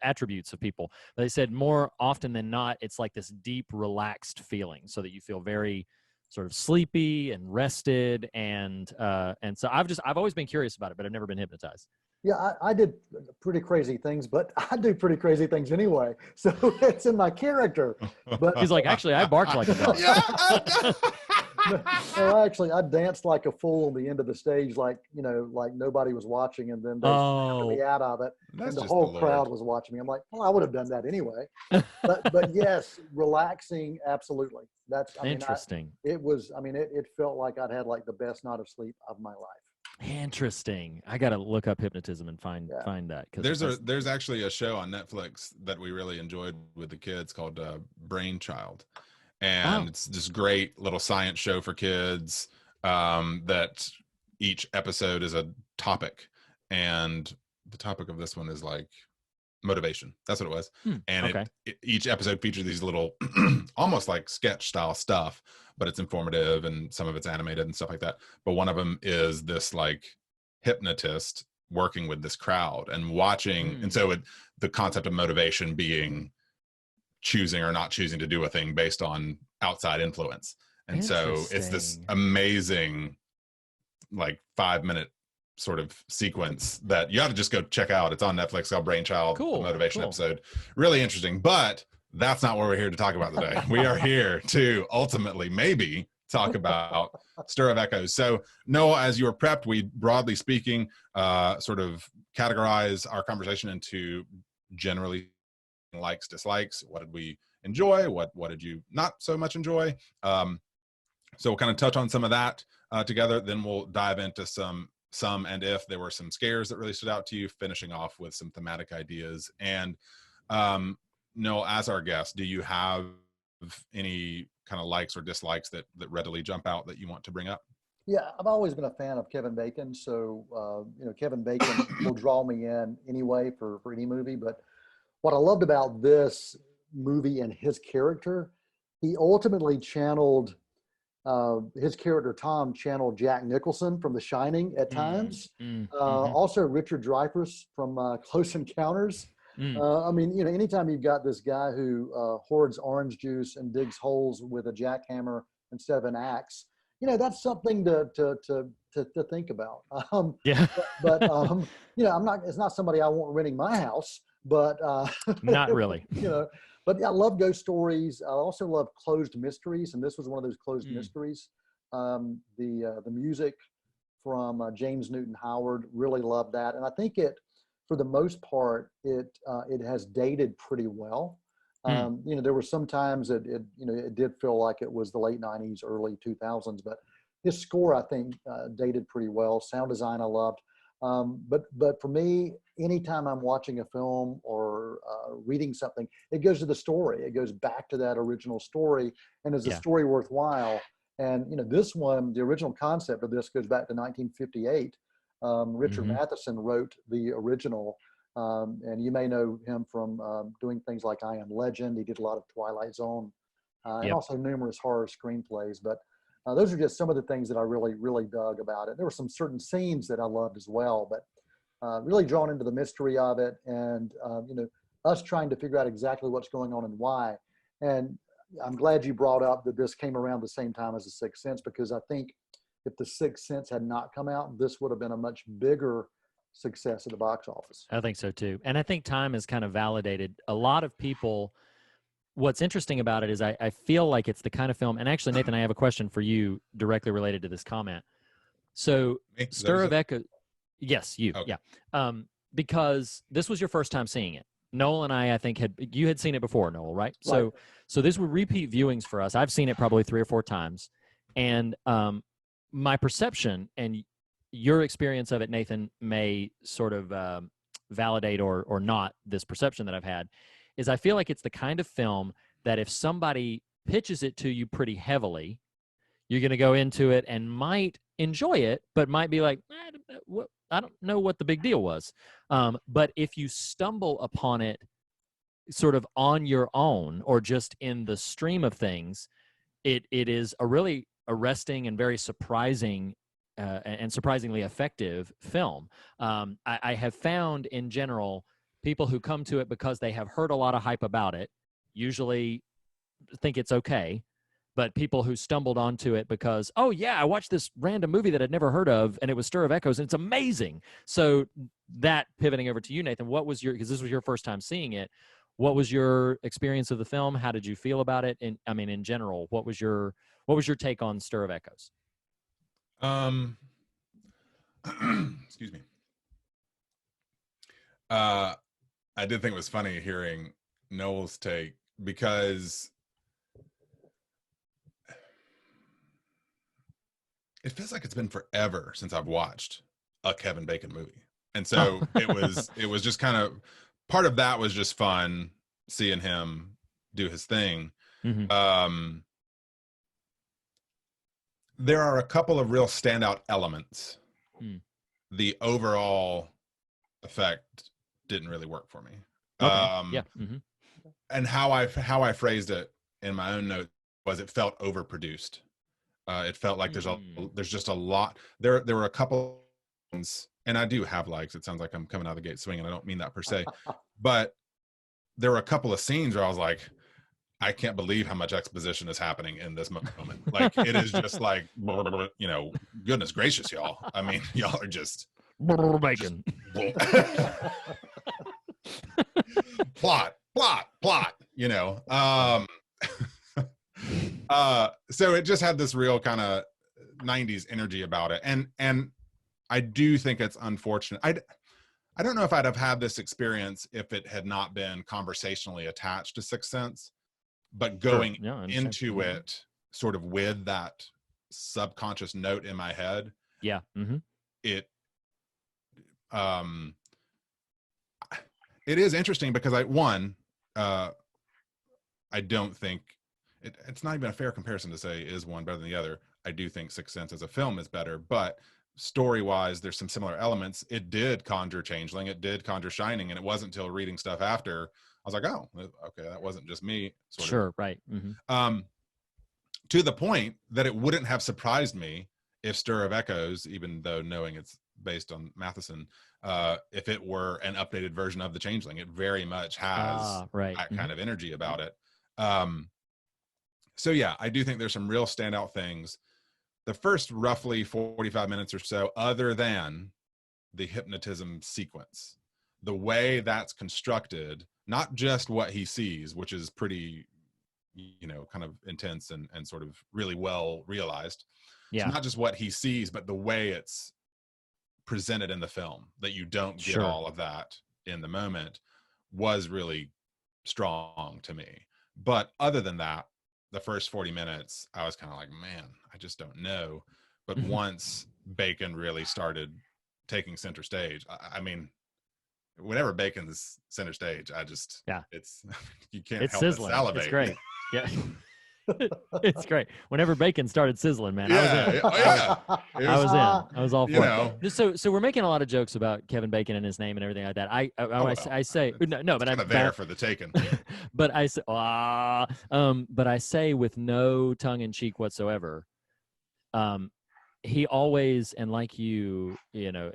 attributes of people. But they said more often than not, it's like this deep, relaxed feeling, so that you feel very sort of sleepy and rested, and so I've always been curious about it, but I've never been hypnotized. Yeah, I did pretty crazy things, but I do pretty crazy things anyway, so it's in my character. But He's like, actually, I barked like a dog. No, actually, I danced like a fool on the end of the stage, like nobody was watching, and then they took me out of it, and the whole crowd was watching me. I'm like, well, I would have done that anyway. but yes, relaxing, absolutely. That's interesting. It felt like I'd had like the best night of sleep of my life. Interesting. I got to look up hypnotism and find that. There's actually a show on Netflix that we really enjoyed with the kids called Brainchild. And it's this great little science show for kids that each episode is a topic. And the topic of this one is like motivation. That's what it was. And each episode features these little almost like sketch style stuff, but it's informative and some of it's animated and stuff like that. But one of them is this like hypnotist working with this crowd and watching. And so the concept of motivation being choosing or not choosing to do a thing based on outside influence. And so it's this amazing like 5-minute sort of sequence that you ought to just go check out. It's on Netflix called Brainchild. Cool. Motivation episode. Really interesting, but that's not what we're here to talk about today. We are here to ultimately maybe talk about Stir of Echoes. So Noel, as you were prepped, we broadly speaking sort of categorize our conversation into generally likes, dislikes. What did we enjoy? What did you not so much enjoy? So we'll kind of touch on some of that together. Then we'll dive into some and if there were some scares that really stood out to you, finishing off with some thematic ideas. And Noel, as our guest, do you have any kind of likes or dislikes that readily jump out that you want to bring up? Yeah, I've always been a fan of Kevin Bacon. So, Kevin Bacon will draw me in anyway for any movie. But what I loved about this movie and his character, he ultimately channeled his character Tom channeled Jack Nicholson from The Shining at times. Also Richard Dreyfuss from Close Encounters. Anytime you've got this guy who hoards orange juice and digs holes with a jackhammer instead of an axe, that's something to think about. It's not somebody I want renting my house, but not really. But I love ghost stories. I also love closed mysteries, and this was one of those closed mysteries. The music from James Newton Howard, really loved that, and I think for the most part, it has dated pretty well. There were some times that it did feel like it was the late '90s, early 2000s, but his score I think dated pretty well. Sound design I loved. But for me, anytime I'm watching a film or reading something, it goes to the story. It goes back to that original story, and is the story worthwhile? And this one, the original concept of this goes back to 1958. Richard Matheson wrote the original, and you may know him from doing things like I Am Legend. He did a lot of Twilight Zone, and also numerous horror screenplays. But those are just some of the things that I really, really dug about it. There were some certain scenes that I loved as well, but really drawn into the mystery of it, and us trying to figure out exactly what's going on and why. And I'm glad you brought up that this came around the same time as The Sixth Sense, because I think if The Sixth Sense had not come out, this would have been a much bigger success at the box office. I think so too. And I think time has kind of validated a lot of people. What's interesting about it is I feel like it's the kind of film, and actually, Nathan, I have a question for you directly related to this comment. So Stir of Echoes, yes, you, okay. Yeah. Because this was your first time seeing it. Noel and I think you had seen it before, Noel, right? Right. So these were repeat viewings for us. I've seen it probably 3 or 4 times. And my perception and your experience of it, Nathan, may sort of validate or not this perception that I've had, is I feel like it's the kind of film that if somebody pitches it to you pretty heavily, you're going to go into it and might enjoy it, but might be like, I don't know what the big deal was. But if you stumble upon it sort of on your own or just in the stream of things, it is a really arresting and very surprising and surprisingly effective film. I have found in general, people who come to it because they have heard a lot of hype about it usually think it's okay. But people who stumbled onto it because, oh, yeah, I watched this random movie that I'd never heard of, and it was Stir of Echoes, and it's amazing. So that, pivoting over to you, Nathan, because this was your first time seeing it, what was your experience of the film? How did you feel about it? And I mean, in general, what was your take on Stir of Echoes? Excuse me. I did think it was funny hearing Noel's take, because it feels like it's been forever since I've watched a Kevin Bacon movie. And so it was just kind of, part of that was just fun seeing him do his thing. Mm-hmm. There are a couple of real standout elements. The overall effect didn't really work for me. Okay. Yeah. Mm-hmm. And how I phrased it in my own note was, it felt overproduced. It felt like there's just a lot. There were a couple things, and I do have likes. It sounds like I'm coming out of the gate swinging. I don't mean that per se, but there were a couple of scenes where I was like, I can't believe how much exposition is happening in this moment. Like, it is just like, goodness gracious, y'all. I mean, y'all are just bacon. plot. So it just had this real kind of 90s energy about it. And I do think it's unfortunate. I don't know if I'd have had this experience if it had not been conversationally attached to Sixth Sense, but going into it sort of with that subconscious note in my head. Yeah. Mm-hmm. It is interesting because I don't think it's not even a fair comparison to say is one better than the other. I do think Sixth Sense as a film is better, but story-wise, there's some similar elements. It did conjure Changeling, it did conjure Shining, and it wasn't until reading stuff after I was like, oh, okay, that wasn't just me. Sure, right. Mm-hmm. To the point that it wouldn't have surprised me if Stir of Echoes, even though knowing it's based on Matheson, if it were an updated version of the Changeling. It very much has that kind of energy about it. So yeah, I do think there's some real standout things. The first roughly 45 minutes or so, other than the hypnotism sequence, the way that's constructed, not just what he sees, which is pretty, kind of intense and sort of really well realized. Yeah. It's not just what he sees, but the way it's presented in the film, that you don't get all of that in the moment, was really strong to me. But other than that, the first 40 minutes, I was kind of like, man, I just don't know. But once Bacon really started taking center stage. I mean, whenever Bacon's center stage, it's you can't It's help sizzling. but salivate. It's great. Yeah. It's great. Whenever Bacon started sizzling, man, I was in. Yeah. I was in. I was all You for know. it. So we're making a lot of jokes about Kevin Bacon and his name and everything like that. I say no, but kind I'm of there for the taking. but I say but I say with no tongue in cheek whatsoever. He always, and like you know,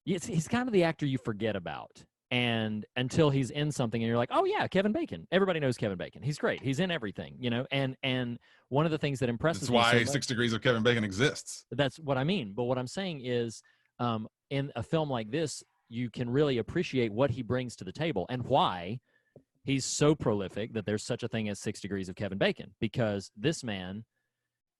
he's kind of the actor you forget about. And until he's in something and you're like, oh yeah, Kevin Bacon. Everybody knows Kevin Bacon. He's great. He's in everything, you know? And one of the things that impresses That's me why so much, 6 Degrees of Kevin Bacon exists. that's what I mean. But what I'm saying is, in a film like this, you can really appreciate what he brings to the table and why he's so prolific that there's such a thing as 6 Degrees of Kevin Bacon, because this man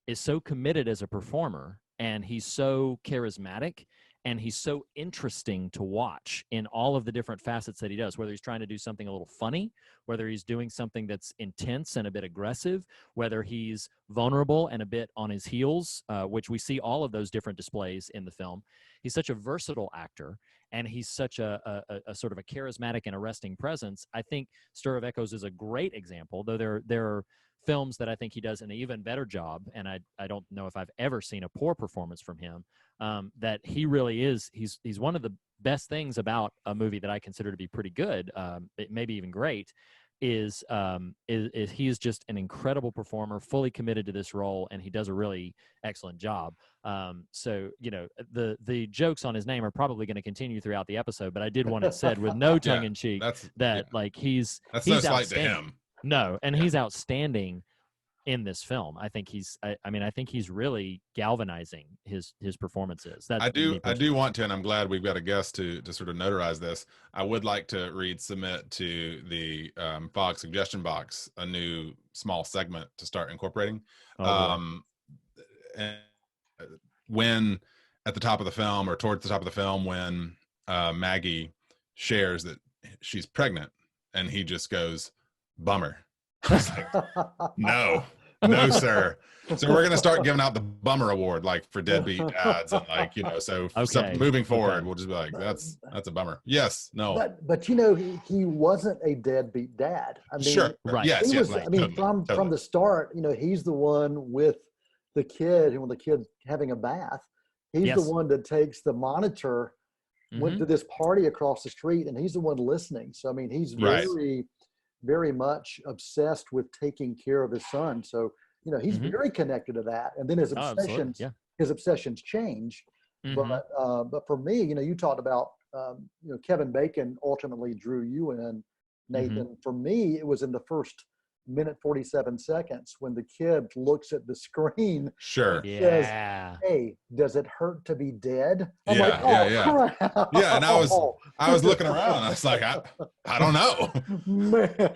is so committed as a performer, and he's so charismatic, and he's so interesting to watch in all of the different facets that he does, whether he's trying to do something a little funny, whether he's doing something that's intense and a bit aggressive, whether he's vulnerable and a bit on his heels, which we see all of those different displays in the film. He's such a versatile actor, and he's such a sort of a charismatic and arresting presence. I think Stir of Echoes is a great example, though there are films that I think he does an even better job, and I don't know if I've ever seen a poor performance from him. That he really is. He's one of the best things about a movie that I consider to be pretty good, maybe even great, is he is just an incredible performer, fully committed to this role, and he does a really excellent job. So you know, the jokes on his name are probably going to continue throughout the episode, but I did want it said with no tongue in cheek like he's no slight to him. No, and he's outstanding in this film. I think I think he's really galvanizing his performances. I do want to, and I'm glad we've got a guest to sort of notarize this. I would like to submit to the Fog suggestion box a new small segment to start incorporating. And when at the top of the film, or towards the top of the film, when Maggie shares that she's pregnant, and he just goes, "Bummer." I was like, no, sir. So we're gonna start giving out the bummer award, like for deadbeat dads, and like, you know, so moving forward, we'll just be like, that's a bummer. Yes, no. But you know, he wasn't a deadbeat dad. I mean, sure, right? Yes, he was. right. I mean, totally. From the start, you know, he's the one with the kid, and when the kid's having a bath, he's the one that takes the monitor, went to this party across the street, and he's the one listening. So I mean, he's very much obsessed with taking care of his son. So, you know, he's very connected to that. And then his obsessions change. But for me, you know, you talked about, you know, Kevin Bacon ultimately drew you in, Nathan. For me, it was in the first minute 47 seconds when the kid looks at the screen. Sure. And says, "Hey, does it hurt to be dead?" I'm like, crap. Yeah, and I was looking around. I was like, I don't know. Man.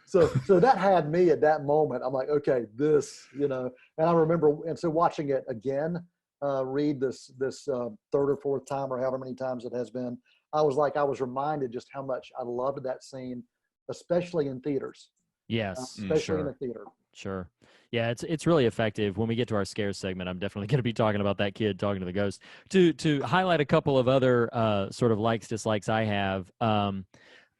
So that had me at that moment. I'm like, okay, this, you know, and I remember, and so watching it again, read this third or fourth time, or however many times it has been, I was reminded just how much I loved that scene, especially in theaters. Yes, especially in the theater. Sure. Yeah, it's really effective. When we get to our scares segment, I'm definitely going to be talking about that kid talking to the ghost. To highlight a couple of other sort of likes, dislikes I have,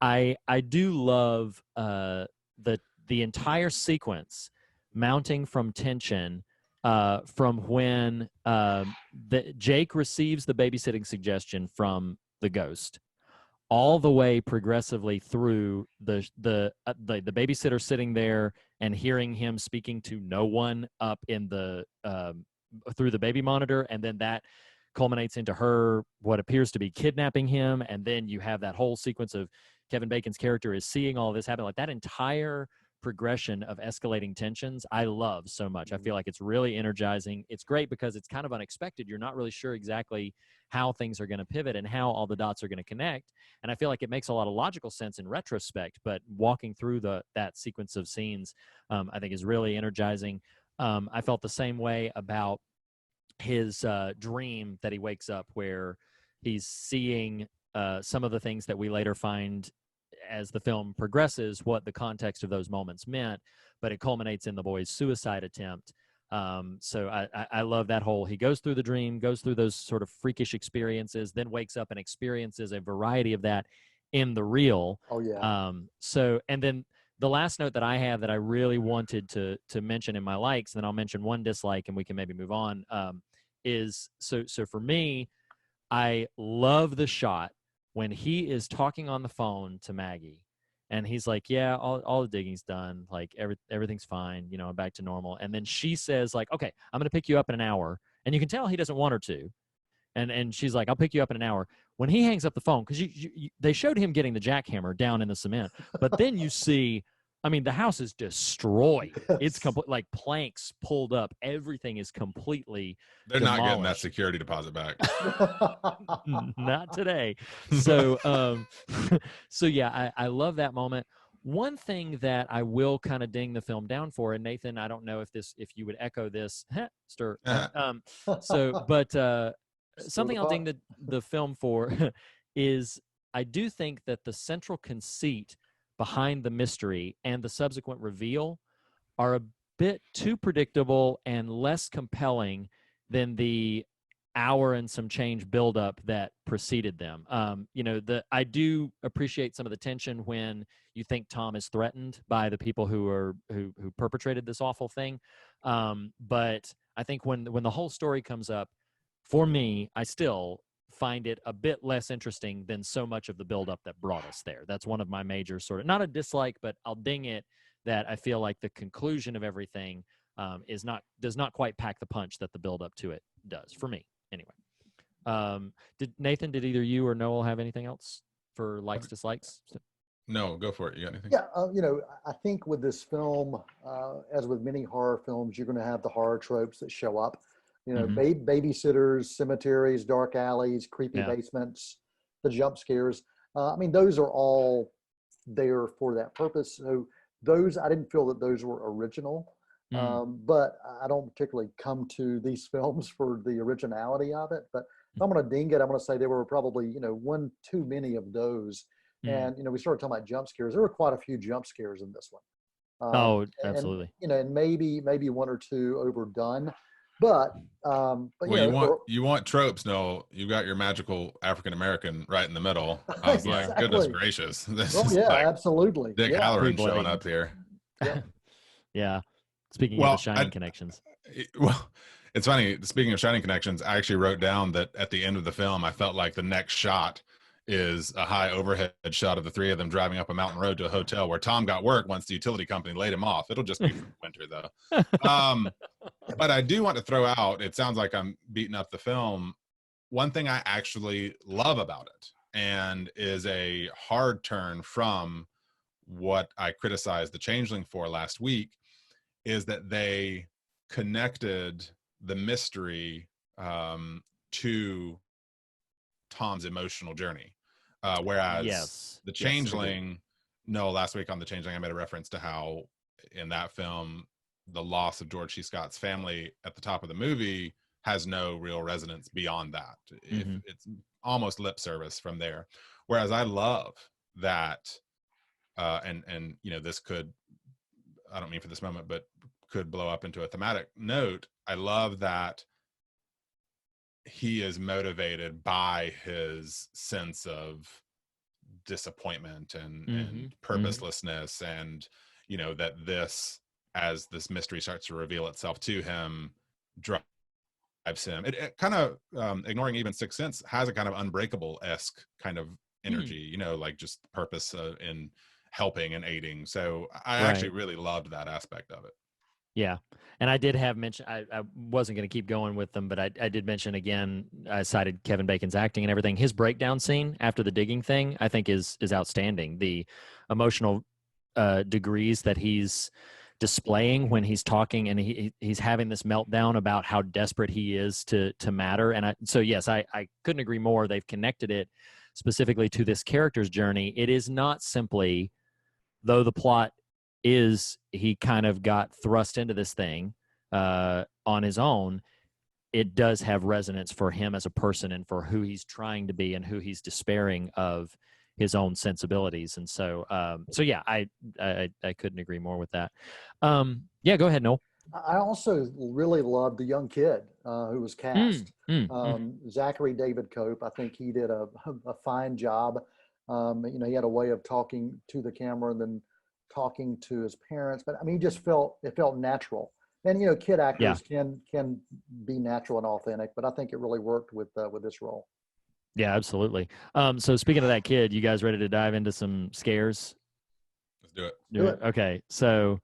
I do love the entire sequence mounting from tension from when Jake receives the babysitting suggestion from the ghost, all the way progressively through the babysitter sitting there and hearing him speaking to no one up in the through the baby monitor, and then that culminates into her what appears to be kidnapping him, and then you have that whole sequence of Kevin Bacon's character is seeing all of this happen. Like that entire progression of escalating tensions I love so much. I feel like it's really energizing. It's great because it's kind of unexpected. You're not really sure exactly how things are going to pivot and how all the dots are going to connect. And I feel like it makes a lot of logical sense in retrospect, but walking through that sequence of scenes, I think is really energizing. I felt the same way about his dream that he wakes up where he's seeing some of the things that we later find as the film progresses, what the context of those moments meant, but it culminates in the boy's suicide attempt. So I love that whole, he goes through the dream, goes through those sort of freakish experiences, then wakes up and experiences a variety of that in the real. Oh yeah. So, and then the last note that I have that I really wanted to mention in my likes, and then I'll mention one dislike and we can maybe move on, is so for me, I love the shot when he is talking on the phone to Maggie. And he's like, yeah, all the digging's done. Like everything's fine. You know, I'm back to normal. And then she says like, okay, I'm going to pick you up in an hour. And you can tell he doesn't want her to. And she's like, I'll pick you up in an hour. When he hangs up the phone, because they showed him getting the jackhammer down in the cement. But then you see, I mean, the house is destroyed. Yes. It's complete, like planks pulled up. Everything is completely They're not getting that demolished. security deposit back. Not today. So so yeah, I love that moment. One thing that I will kind of ding the film down for, and Nathan, I don't know if you would echo this, stir. But something I'll ding the film for is I do think that the central conceit behind the mystery and the subsequent reveal are a bit too predictable and less compelling than the hour and some change buildup that preceded them. You know, I do appreciate some of the tension when you think Tom is threatened by the people who perpetrated this awful thing. But I think when the whole story comes up, for me, I still find it a bit less interesting than so much of the buildup that brought us there. That's one of my major sort of, not a dislike, but I'll ding it, that I feel like the conclusion of everything does not quite pack the punch that the buildup to it does, for me anyway. Did either you or Noel have anything else for likes, dislikes? No, go for it. You got anything? Yeah, you know, I think with this film, as with many horror films, you're going to have the horror tropes that show up. You know, babysitters, cemeteries, dark alleys, creepy basements, the jump scares. I mean, those are all there for that purpose. So those, I didn't feel that those were original, but I don't particularly come to these films for the originality of it. But if I'm going to ding it, I'm going to say there were probably, you know, one too many of those. And, you know, we started talking about jump scares. There were quite a few jump scares in this one. Absolutely. And, you know, and maybe one or two overdone. But you want tropes, Noel. You got your magical African American right in the middle. I was like, goodness gracious. This is like absolutely. Dick Halloran showing up here. Yeah. Yeah. Speaking of the Shining connections. Well, it's funny. Speaking of Shining connections, I actually wrote down that at the end of the film, I felt like the next shot is a high overhead shot of the three of them driving up a mountain road to a hotel where Tom got work once the utility company laid him off. It'll just be for winter though. But I do want to throw out, it sounds like I'm beating up the film. One thing I actually love about it, and is a hard turn from what I criticized The Changeling for last week, is that they connected the mystery to Tom's emotional journey. Whereas The Changeling, last week on The Changeling, I made a reference to how in that film, the loss of George C. Scott's family at the top of the movie has no real resonance beyond that. It's almost lip service from there. Whereas I love that, and you know, this could, I don't mean for this moment, but could blow up into a thematic note. I love that he is motivated by his sense of disappointment and purposelessness, and you know, that this, as this mystery starts to reveal itself to him, drives him. It kind of, ignoring even Sixth Sense, has a kind of Unbreakable-esque kind of energy, you know, like just purpose in helping and aiding. So I actually really loved that aspect of it. Yeah. And I did have mentioned, I wasn't going to keep going with them, but I did mention again, I cited Kevin Bacon's acting and everything. His breakdown scene after the digging thing, I think is outstanding. The emotional degrees that he's displaying when he's talking, and he's having this meltdown about how desperate he is to matter. And so yes, I couldn't agree more. They've connected it specifically to this character's journey. It is not simply, though the plot is he kind of got thrust into this thing on his own, it does have resonance for him as a person and for who he's trying to be and who he's despairing of his own sensibilities. And so yeah, I couldn't agree more with that. Yeah, go ahead, Noel. I also really loved the young kid who was cast. Zachary David Koepp. I think he did a fine job. You know, he had a way of talking to the camera and then talking to his parents. But I mean, it felt natural. And you know, kid actors can be natural and authentic. But I think it really worked with this role. Yeah, absolutely. So speaking of that kid, you guys ready to dive into some scares? Let's do it. Do it. Okay, so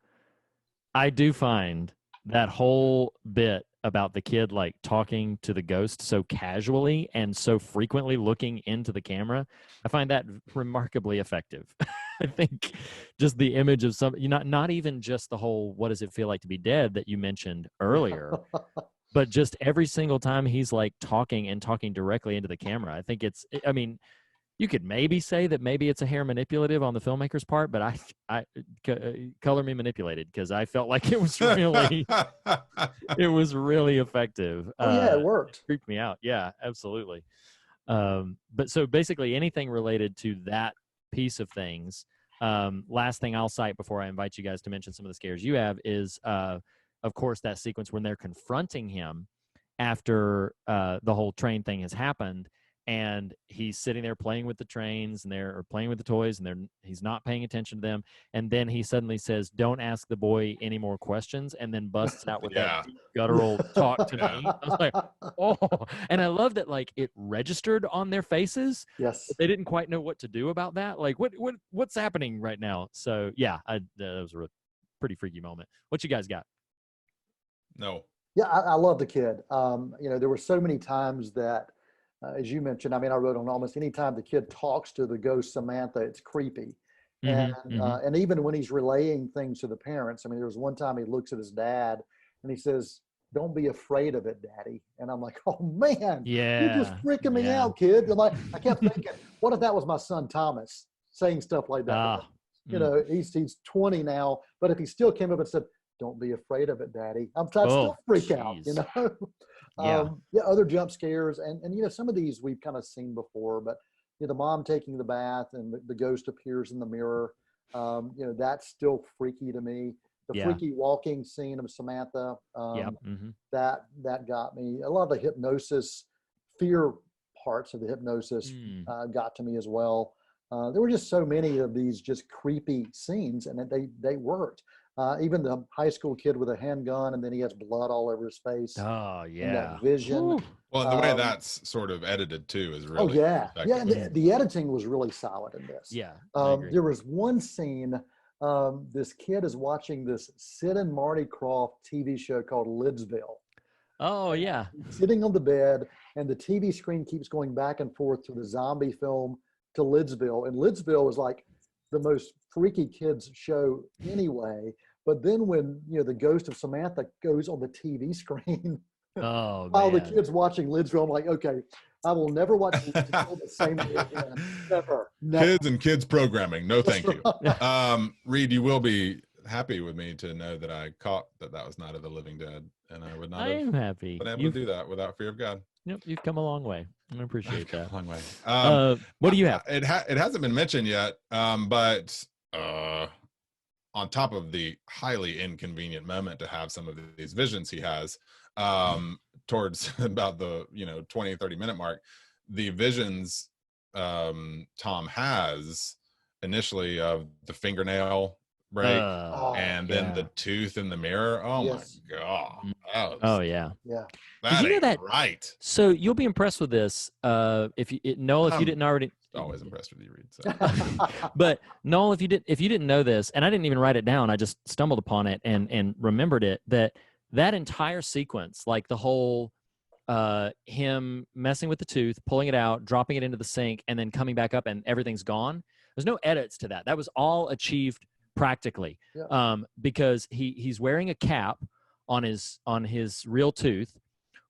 I do find that whole bit about the kid like talking to the ghost so casually and so frequently looking into the camera, I find that remarkably effective. I think just the image of not even just the whole "what does it feel like to be dead" that you mentioned earlier, but just every single time he's like talking directly into the camera. I think I mean, you could maybe say that maybe it's a hair manipulative on the filmmaker's part, but color me manipulated, because I felt like it was really, it was really effective. Oh yeah, it worked. It creeped me out. Yeah, absolutely. But so basically anything related to that piece of things. Last thing I'll cite before I invite you guys to mention some of the scares you have is, of course, that sequence when they're confronting him after the whole train thing has happened. And he's sitting there playing with the trains, and they're playing with the toys, and he's not paying attention to them. And then he suddenly says, "Don't ask the boy any more questions," and then busts out with that deep guttural talk to me. I was like, oh, and I love that, like, it registered on their faces. Yes. They didn't quite know what to do about that. Like, what's happening right now? So yeah, that was a pretty freaky moment. What you guys got? No. Yeah, I love the kid. You know, there were so many times that, as you mentioned, I mean, I wrote on almost any time the kid talks to the ghost Samantha, it's creepy. And even when he's relaying things to the parents, I mean, there was one time he looks at his dad and he says, "Don't be afraid of it, Daddy." And I'm like, oh man, you're just freaking me out, kid. I'm like, I kept thinking, what if that was my son Thomas saying stuff like that? You know, he's 20 now, but if he still came up and said, "Don't be afraid of it, Daddy," I'd still freak out, you know? Other jump scares. And, you know, some of these we've kind of seen before, but, you know, the mom taking the bath and the ghost appears in the mirror. You know, that's still freaky to me. The freaky walking scene of Samantha, that got me. A lot of the hypnosis, fear parts of the hypnosis got to me as well. There were just so many of these just creepy scenes, and they worked. Even the high school kid with a handgun, and then he has blood all over his face. Oh yeah, and that vision. Ooh. Well, the way that's sort of edited too is really. Oh yeah, the editing was really solid in this. Yeah, there was one scene. This kid is watching this Sid and Marty Krofft TV show called Lidsville. Oh yeah, sitting on the bed, and the TV screen keeps going back and forth to the zombie film to Lidsville, and Lidsville is like the most freaky kids show anyway. But then when, you know, the ghost of Samantha goes on the TV screen, while the kids watching Lidsville, I'm like, okay, I will never watch Lidsville the same way again. Never. Kids and kids programming. No, thank you. Reed, you will be happy with me to know that I caught that was Night of the Living Dead, and I would not have happy. been able to do that without fear of God. Yep, you've come a long way. I appreciate that. A long way. What do you have? It hasn't been mentioned yet, but on top of the highly inconvenient moment to have some of these visions he has, towards about the 20-30 minute mark, the visions Tom has initially of the fingernail break and then the tooth in the mirror. Oh my God. Did you know that? Right. So you'll be impressed with this. If you didn't already. Always impressed with you, Reed. So. But Noel, if you didn't know this, and I didn't even write it down, I just stumbled upon it and remembered it, that entire sequence, like the whole him messing with the tooth, pulling it out, dropping it into the sink, and then coming back up and everything's gone. There's no edits to that. That was all achieved practically, because he's wearing a cap on his real tooth,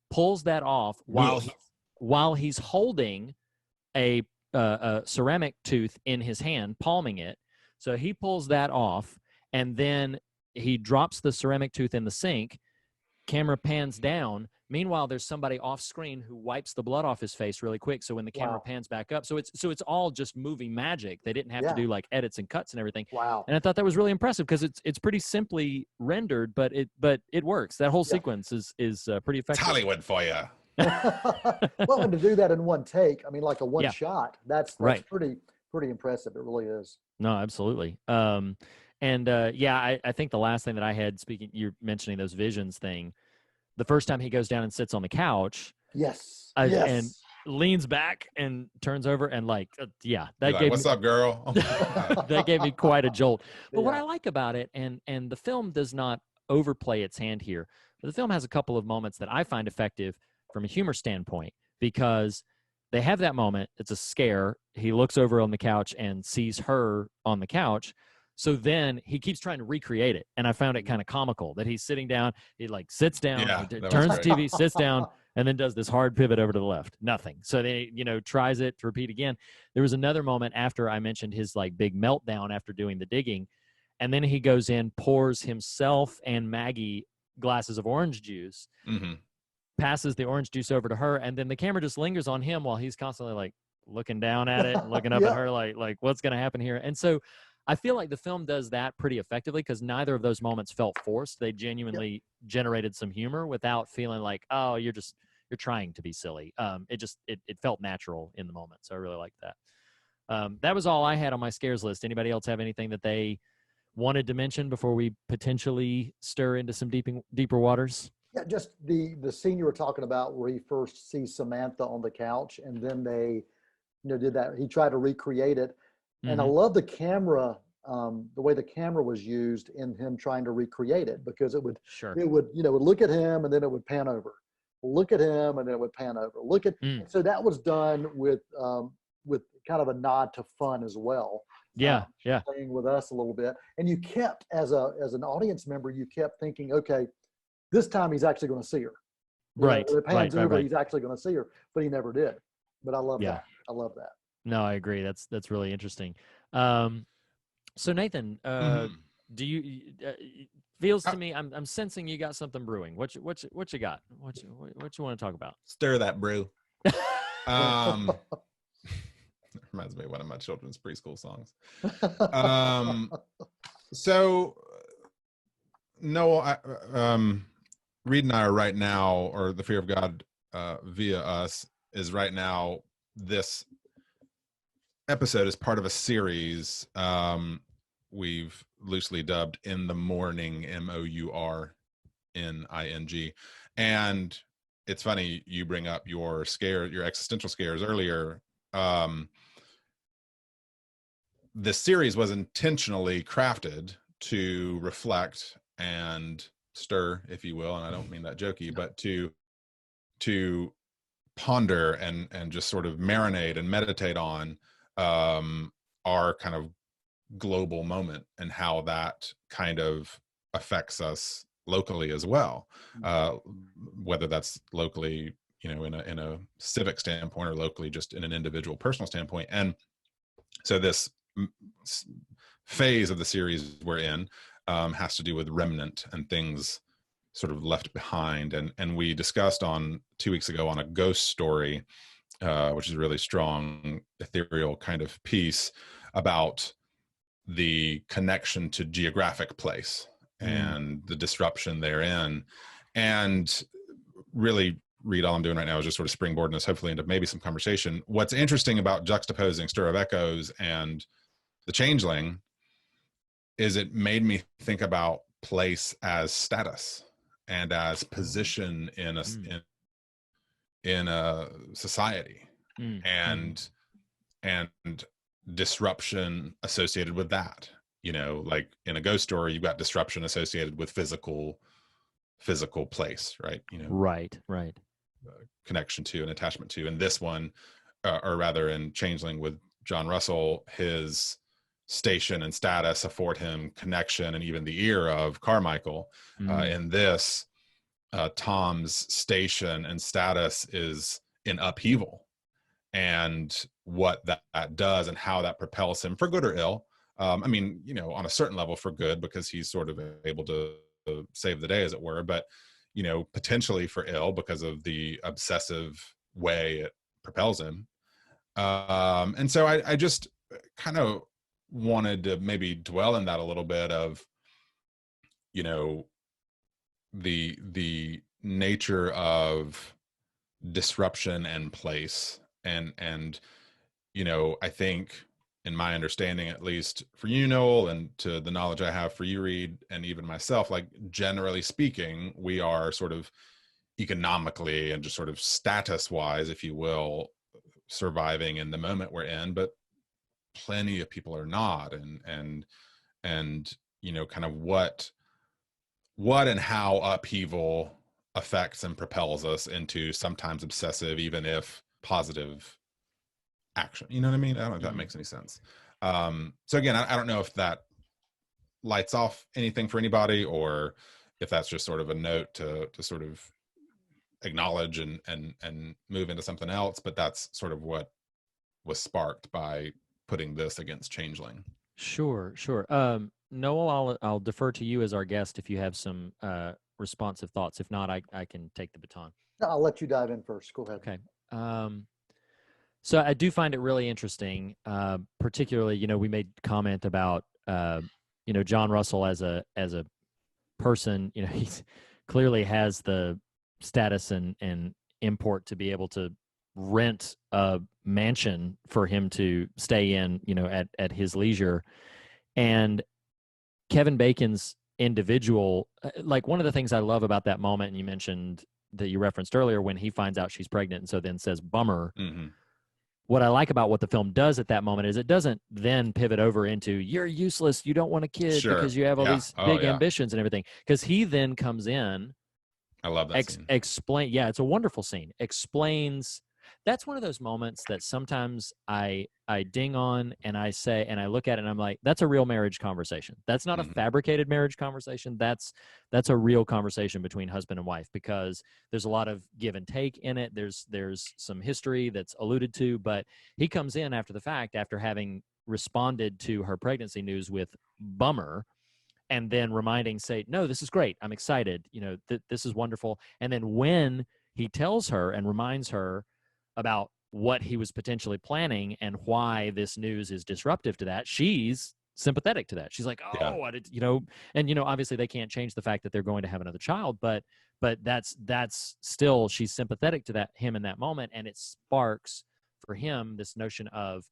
pulls that off while he's holding a ceramic tooth in his hand, palming it. So he pulls that off, and then he drops the ceramic tooth in the sink, camera pans down. Meanwhile, there's somebody off screen who wipes the blood off his face really quick. So when the camera pans back up, so it's all just movie magic. They didn't have to do like edits and cuts and everything. Wow. And I thought that was really impressive because it's pretty simply rendered, but it works. That whole sequence is pretty effective. It's Hollywood for you. Well, and to do that in one take, I mean, like a one shot, that's right. pretty impressive. It really is. No, absolutely. I think the last thing that I had, you're mentioning those visions thing, the first time he goes down and sits on the couch, yes, and leans back and turns over and that gave what's up, girl? that gave me quite a jolt. But what I like about it, and the film does not overplay its hand here, but the film has a couple of moments that I find effective from a humor standpoint, because they have that moment. It's a scare. He looks over on the couch and sees her on the couch. So then he keeps trying to recreate it. And I found it kind of comical that he's sitting down, he like sits down, turns the TV, sits down, and then does this hard pivot over to the left. Nothing. So they, tries it to repeat again. There was another moment after I mentioned his like big meltdown after doing the digging. And then he goes in, pours himself and Maggie glasses of orange juice, passes the orange juice over to her. And then the camera just lingers on him while he's constantly like looking down at it, and looking up at her, like what's going to happen here? And so I feel like the film does that pretty effectively, because neither of those moments felt forced. They genuinely generated some humor without feeling like, oh, you're trying to be silly. It felt natural in the moment. So I really liked that. That was all I had on my scares list. Anybody else have anything that they wanted to mention before we potentially stir into some deeper waters? Yeah, just the scene you were talking about where he first sees Samantha on the couch, and then they, did that. He tried to recreate it. And I love the camera, the way the camera was used in him trying to recreate it, because it would look at him and then it would pan over, look at him and then it would pan over, look at. So that was done with kind of a nod to fun as well. Playing with us a little bit, and you kept as an audience member, you kept thinking, okay, this time he's actually going to see her. It pans over, he's actually going to see her, but he never did. But I love that. I love that. No, I agree. That's really interesting. So Nathan, do you feels to me I'm sensing you got something brewing. What you got? What you want to talk about? Stir that brew. Reminds me of one of my children's preschool songs. So Noel, Reed and I are right now, or the Fear of God via us is right now, this episode is part of a series we've loosely dubbed In the Morning, Mourning. And it's funny you bring up your existential scares earlier. This series was intentionally crafted to reflect and stir, if you will, and I don't mean that jokey, but to ponder and just sort of marinate and meditate on our kind of global moment and how that kind of affects us locally as well, whether that's locally, in a civic standpoint, or locally just in an individual personal standpoint. And so this phase of the series we're in has to do with remnant and things sort of left behind. And we discussed 2 weeks ago on a ghost story, which is a really strong ethereal kind of piece about the connection to geographic place and the disruption therein. And really, Reed, all I'm doing right now is just sort of springboarding us hopefully into maybe some conversation. What's interesting about juxtaposing Stir of Echoes and The Changeling is it made me think about place as status and as position in a society, and disruption associated with that. Like in a ghost story, you've got disruption associated with physical place, right? Right. Connection to and attachment to. And this one, or rather in Changeling with John Russell, his station and status afford him connection and even the ear of Carmichael. In this, Tom's station and status is in upheaval, and what that does and how that propels him, for good or ill. I mean, on a certain level for good, because he's sort of able to save the day, as it were. But, potentially for ill because of the obsessive way it propels him. And so I just kind of wanted to maybe dwell in that a little bit of, the nature of disruption and place. And I think, in my understanding, at least for you, Noel, and to the knowledge I have for you, Reed, and even myself, like, generally speaking, we are sort of economically and just sort of status wise, if you will, surviving in the moment we're in, but plenty of people are not. And kind of what and how upheaval affects and propels us into sometimes obsessive, even if positive, action. You know what I mean? I don't know if that makes any sense. So again, I don't know if that lights off anything for anybody, or if that's just sort of a note to sort of acknowledge and move into something else, but that's sort of what was sparked by putting this against Changeling. Sure. Noel, I'll defer to you as our guest if you have some responsive thoughts. If not, I can take the baton. I'll let you dive in first. Go ahead. Okay. So I do find it really interesting, particularly, we made comment about, John Russell as a person. He's clearly has the status and import to be able to rent a mansion for him to stay in, at his leisure. And Kevin Bacon's individual, like, one of the things I love about that moment, and you mentioned that you referenced earlier, when he finds out she's pregnant and so then says bummer. Mm-hmm. What I like about what the film does at that moment is it doesn't then pivot over into, you're useless, you don't want a kid because you have all these big ambitions and everything. Because he then comes in. I love that scene. It's a wonderful scene. Explains. That's one of those moments that sometimes I ding on, and I say, and I look at it and I'm like, that's a real marriage conversation. That's not a fabricated marriage conversation. That's a real conversation between husband and wife, because there's a lot of give and take in it. There's some history that's alluded to, but he comes in after the fact, after having responded to her pregnancy news with bummer, and then say, no, this is great. I'm excited. This is wonderful. And then when he tells her and reminds her about what he was potentially planning and why this news is disruptive to that, she's sympathetic to that. She's like, I did, and obviously they can't change the fact that they're going to have another child, but that's still, she's sympathetic to him in that moment. And it sparks for him this notion of,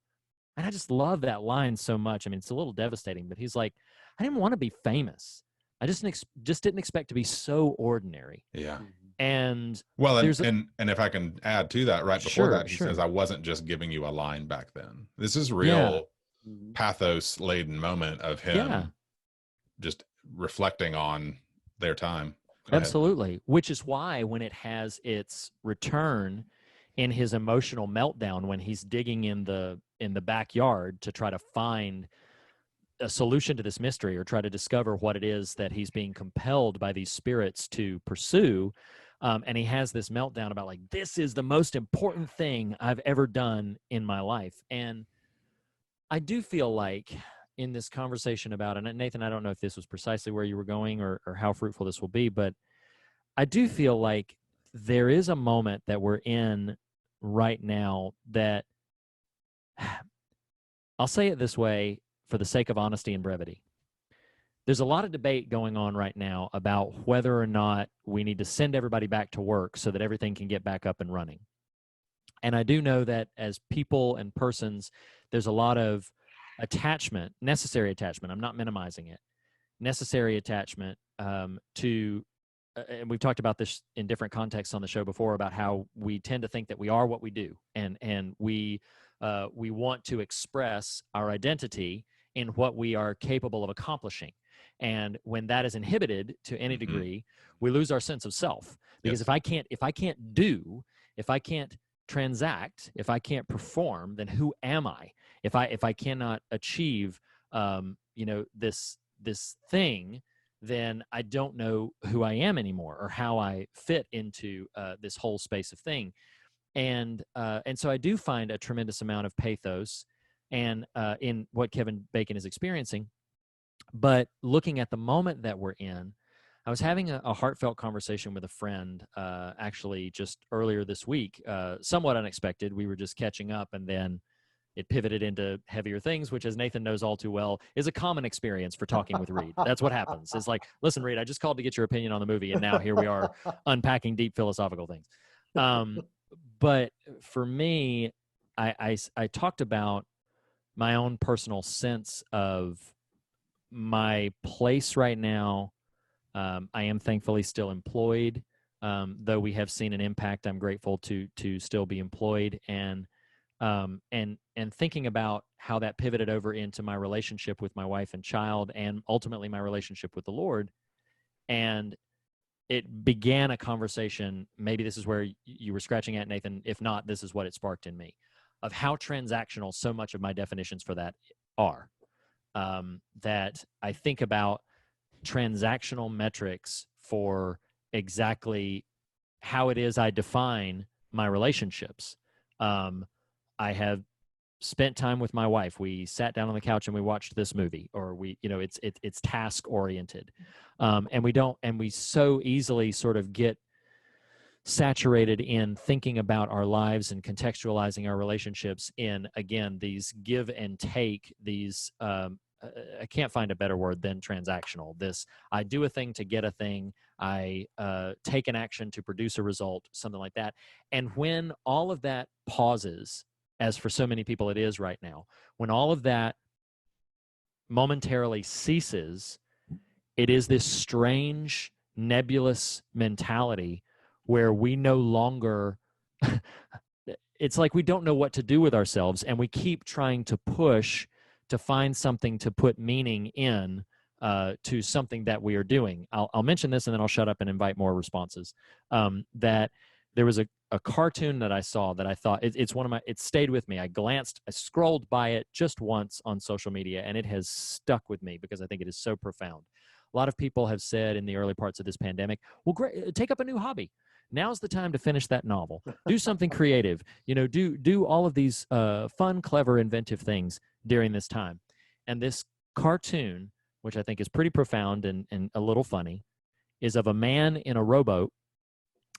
and I just love that line so much. I mean, it's a little devastating, but he's like, I didn't want to be famous. I just didn't expect to be so ordinary. Yeah. And well, and if I can add to that, right before that, he says, I wasn't just giving you a line back then. This is real pathos laden moment of him just reflecting on their time. Absolutely. Which is why when it has its return in his emotional meltdown, when he's digging in the backyard to try to find a solution to this mystery, or try to discover what it is that he's being compelled by these spirits to pursue. And he has this meltdown about, like, this is the most important thing I've ever done in my life. And I do feel like in this conversation about, and Nathan, I don't know if this was precisely where you were going or how fruitful this will be, but I do feel like there is a moment that we're in right now that, I'll say it this way for the sake of honesty and brevity. There's a lot of debate going on right now about whether or not we need to send everybody back to work so that everything can get back up and running. And I do know that as people and persons, there's a lot of attachment, necessary attachment. I'm not minimizing it. Necessary attachment to, and we've talked about this in different contexts on the show before, about how we tend to think that we are what we do, and we want to express our identity in what we are capable of accomplishing. And when that is inhibited to any degree, we lose our sense of self. Because if I can't transact, if I can't perform, then who am I? If I cannot achieve, this thing, then I don't know who I am anymore, or how I fit into this whole space of thing. And so I do find a tremendous amount of pathos and in what Kevin Bacon is experiencing. But looking at the moment that we're in, I was having a heartfelt conversation with a friend, actually just earlier this week, somewhat unexpected. We were just catching up, and then it pivoted into heavier things, which, as Nathan knows all too well, is a common experience for talking with Reed. That's what happens. It's like, listen, Reed, I just called to get your opinion on the movie, and now here we are unpacking deep philosophical things. But for me, I talked about my own personal sense of my place right now. I am thankfully still employed, though we have seen an impact. I'm grateful to still be employed, and thinking about how that pivoted over into my relationship with my wife and child, and ultimately my relationship with the Lord. And it began a conversation. Maybe this is where you were scratching at, Nathan. If not, this is what it sparked in me, of how transactional so much of my definitions for that are. That I think about transactional metrics for exactly how it is I define my relationships. I have spent time with my wife. We sat down on the couch and we watched this movie, or it's task oriented. And we so easily sort of get saturated in thinking about our lives and contextualizing our relationships in, again, these give and take, these, I can't find a better word than transactional. This, I do a thing to get a thing. I take an action to produce a result, something like that. And when all of that pauses, as for so many people it is right now, when all of that momentarily ceases, it is this strange, nebulous mentality where we no longer, it's like we don't know what to do with ourselves, and we keep trying to push to find something to put meaning in, to something that we are doing. I'll mention this and then I'll shut up and invite more responses. That there was a cartoon that I saw that I thought, it stayed with me. I scrolled by it just once on social media, and it has stuck with me because I think it is so profound. A lot of people have said in the early parts of this pandemic, well, great, take up a new hobby. Now's the time to finish that novel. Do something creative. Do all of these fun, clever, inventive things during this time. And this cartoon, which I think is pretty profound and a little funny, is of a man in a rowboat.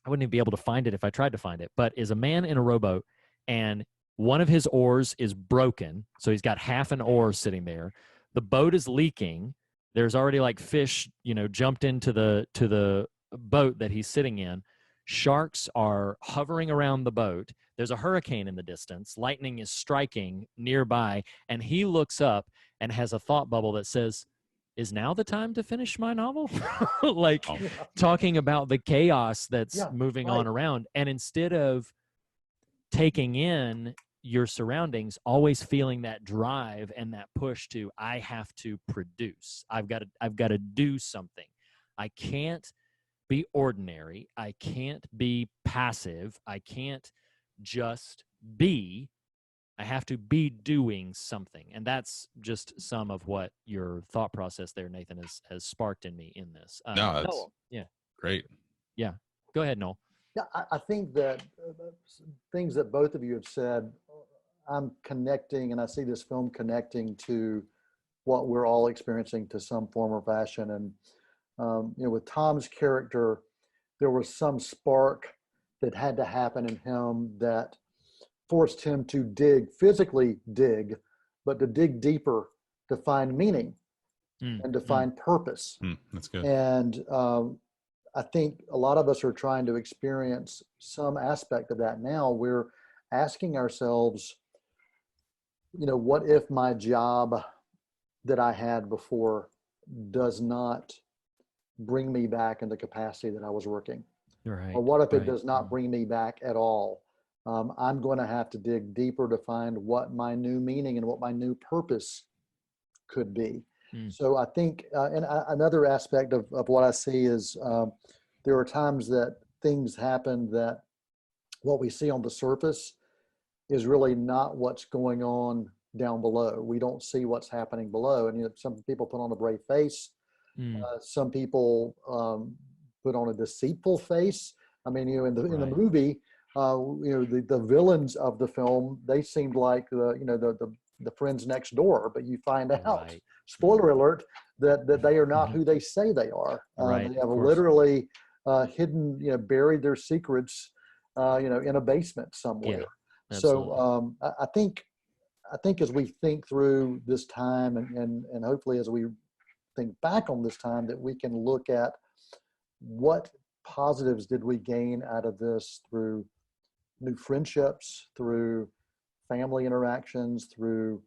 I wouldn't even be able to find it if I tried to find it, but is a man in a rowboat, and one of his oars is broken. So he's got half an oar sitting there. The boat is leaking. There's already like fish, jumped into the boat that he's sitting in. Sharks are hovering around the boat. There's a hurricane in the distance. Lightning is striking nearby. And he looks up and has a thought bubble that says, is now the time to finish my novel? Talking about the chaos that's moving on around. And instead of taking in your surroundings, always feeling that drive and that push to, I have to produce. I've got to do something. I can't be ordinary. I can't be passive. I can't just be. I have to be doing something. And that's just some of what your thought process there, Nathan, has sparked in me in this. No, that's great. Yeah. Go ahead, Noel. Yeah, I think that things that both of you have said, I'm connecting, and I see this film connecting to what we're all experiencing to some form or fashion. And with Tom's character, there was some spark that had to happen in him that forced him to physically dig, but to dig deeper to find meaning and to find purpose. That's good. And I think a lot of us are trying to experience some aspect of that now. We're asking ourselves, what if my job that I had before does not bring me back in the capacity that I was working? Right. Or what if it does not bring me back at all? I'm going to have to dig deeper to find what my new meaning and what my new purpose could be. So I think, and another aspect of what I see is there are times that things happen that what we see on the surface is really not what's going on down below. We don't see what's happening below. And some people put on a brave face. Some people put on a deceitful face. I mean, in the movie, the villains of the film, they seemed like the friends next door, but you find out spoiler alert, that they are not who they say they are. Right, They have of course. literally hidden, buried their secrets, in a basement somewhere. Absolutely. So I think as we think through this time and hopefully as we think back on this time, that we can look at what positives did we gain out of this through new friendships, through family interactions, through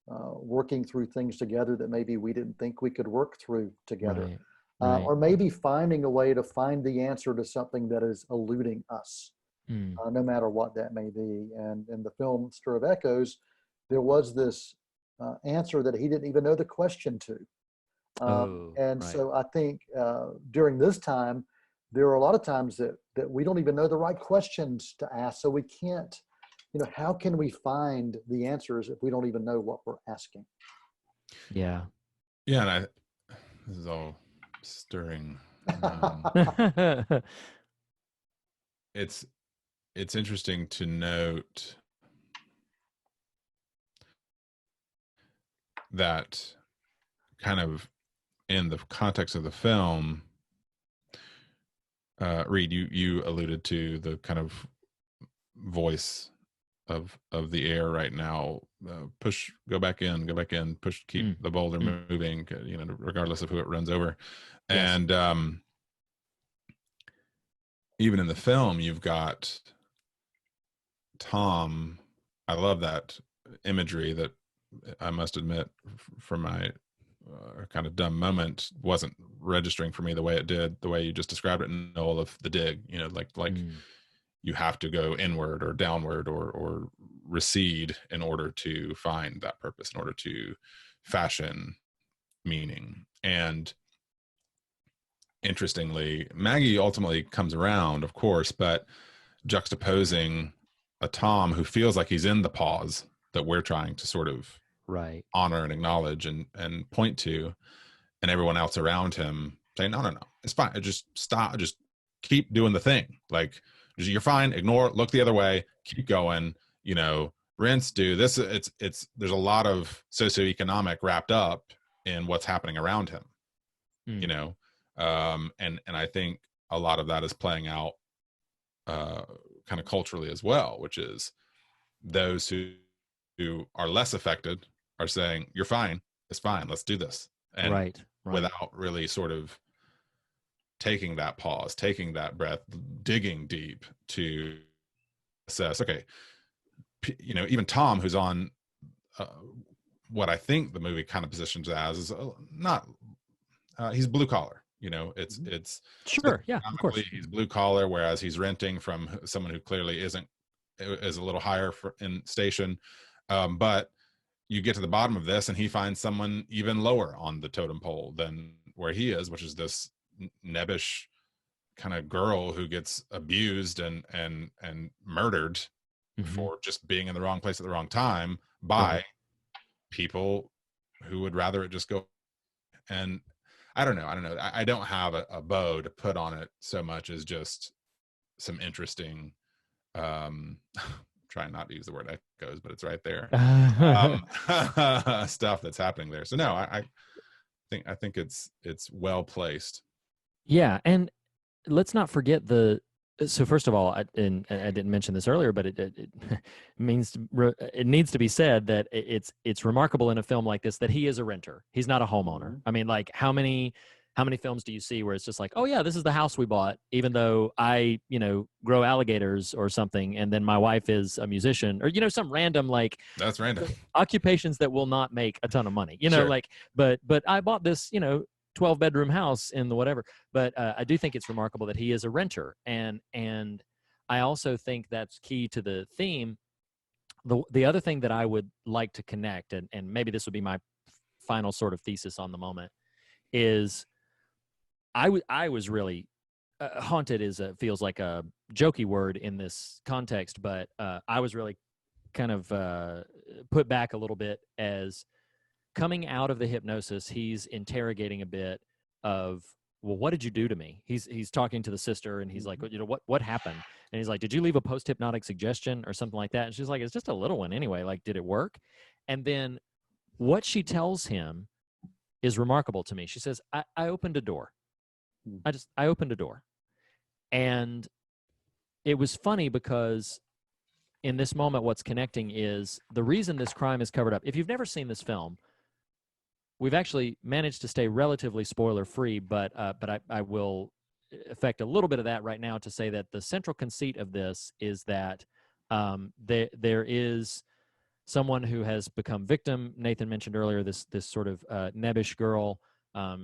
working through things together that maybe we didn't think we could work through together. Right. Or maybe finding a way to find the answer to something that is eluding us, no matter what that may be. And in the film Stir of Echoes, there was this answer that he didn't even know the question to. So I think during this time, there are a lot of times that we don't even know the right questions to ask. So we can't, how can we find the answers if we don't even know what we're asking? Yeah. Yeah, and this is all stirring. It's interesting to note that kind of in the context of the film, Reed, you alluded to the kind of voice of the air right now. Push, go back in, push, keep the boulder moving, regardless of who it runs over. Yes. And even in the film, you've got Tom. I love that imagery that I must admit, from my kind of dumb moment, wasn't registering for me the way it did, the way you just described it, Noel, of the dig, like you have to go inward or downward or recede in order to find that purpose, in order to fashion meaning. And interestingly, Maggie ultimately comes around, of course, but juxtaposing a Tom who feels like he's in the pause that we're trying to sort of honor and acknowledge and point to, and everyone else around him saying, no, it's fine. Just stop. Just keep doing the thing. Like, you're fine. Ignore, look the other way, keep going, rinse, do this. There's a lot of socioeconomic wrapped up in what's happening around him, and I think a lot of that is playing out kind of culturally as well, which is those who are less affected are saying, you're fine, it's fine, let's do this. And right. Without really sort of taking that pause, taking that breath, digging deep to assess, okay, even Tom, who's on what I think the movie kind of positions as is not, he's blue collar, it's sure. Yeah, of course. He's blue collar, whereas he's renting from someone who clearly is a little higher in station. But you get to the bottom of this and he finds someone even lower on the totem pole than where he is, which is this nebbish kind of girl who gets abused and murdered for just being in the wrong place at the wrong time by people who would rather it just go. And I don't know. I don't have a bow to put on it so much as just some interesting, trying not to use the word echoes, but it's right there. Stuff that's happening there. So no, I think it's well placed. Yeah, and let's not forget so first of all, I didn't mention this earlier, but it needs to be said that it's remarkable in a film like this that he is a renter. He's not a homeowner. I mean, like how many films do you see where it's just like, oh yeah, this is the house we bought, even though I grow alligators or something, and then my wife is a musician, or some random that's random occupations that will not make a ton of money. Sure. But I bought this 12-bedroom house in the whatever. But I do think it's remarkable that he is a renter. And I also think that's key to the theme. The other thing that I would like to connect, and maybe this would be my final sort of thesis on the moment, is I was really haunted feels like a jokey word in this context, but I was really kind of put back a little bit as coming out of the hypnosis. He's interrogating a bit of, well, what did you do to me? He's talking to the sister, and he's like, what happened? And he's like, did you leave a post-hypnotic suggestion or something like that? And she's like, it's just a little one anyway. Like, did it work? And then what she tells him is remarkable to me. She says, I opened a door. I opened a door. And it was funny because in this moment, what's connecting is the reason this crime is covered up. If you've never seen this film, we've actually managed to stay relatively spoiler-free, but I will affect a little bit of that right now to say that the central conceit of this is that there is someone who has become victim. Nathan mentioned earlier this sort of nebbish girl.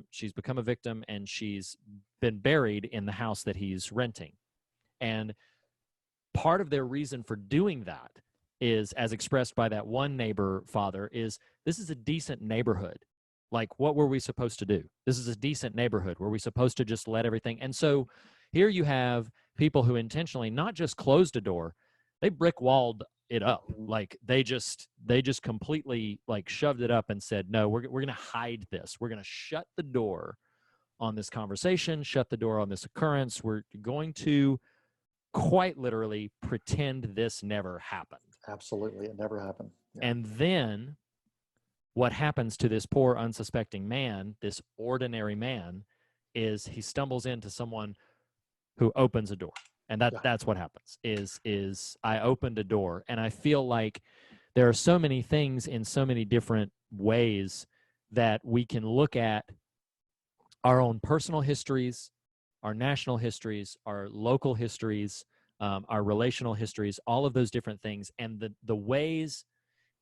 She's become a victim, and she's been buried in the house that he's renting. And part of their reason for doing that is, as expressed by that one neighbor father, is this is a decent neighborhood. Like, what were we supposed to do? This is a decent neighborhood. Were we supposed to just let everything? And so here you have people who intentionally not just closed a door, they brick walled it up. Like they just completely like shoved it up and said, no, we're going to hide this. We're going to shut the door on this conversation, shut the door on this occurrence. We're going to quite literally pretend this never happened. Absolutely. It never happened. Yeah. And then what happens to this poor unsuspecting man, this ordinary man, is he stumbles into someone who opens a door. And that's what happens is I opened a door. And I feel like there are so many things in so many different ways that we can look at our own personal histories, our national histories, our local histories, our relational histories, all of those different things, and the ways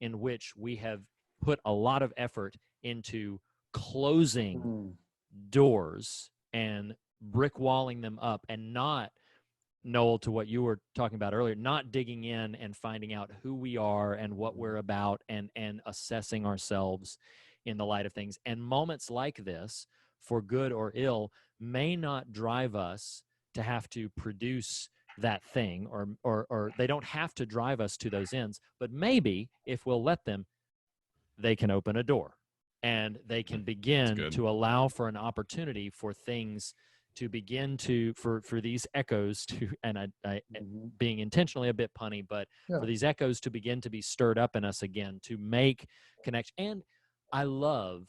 in which we have put a lot of effort into closing doors and brick walling them up, and not, Noel, to what you were talking about earlier, not digging in and finding out who we are and what we're about, and assessing ourselves in the light of things. And moments like this, for good or ill, may not drive us to have to produce that thing, or they don't have to drive us to those ends, but maybe if we'll let them, they can open a door, and they can begin to allow for an opportunity for things to begin to, for these echoes to, and I being intentionally a bit punny, but for these echoes to begin to be stirred up in us again, to make connection. And I love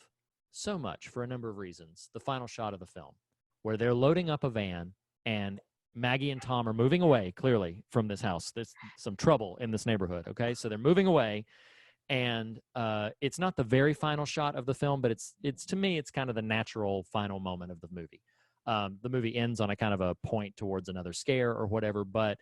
so much, for a number of reasons, the final shot of the film, where they're loading up a van, and Maggie and Tom are moving away, clearly, from this house. There's some trouble in this neighborhood, okay? So they're moving away, and it's not the very final shot of the film, but it's to me, it's kind of the natural final moment of the movie. The movie ends on a kind of a point towards another scare or whatever, but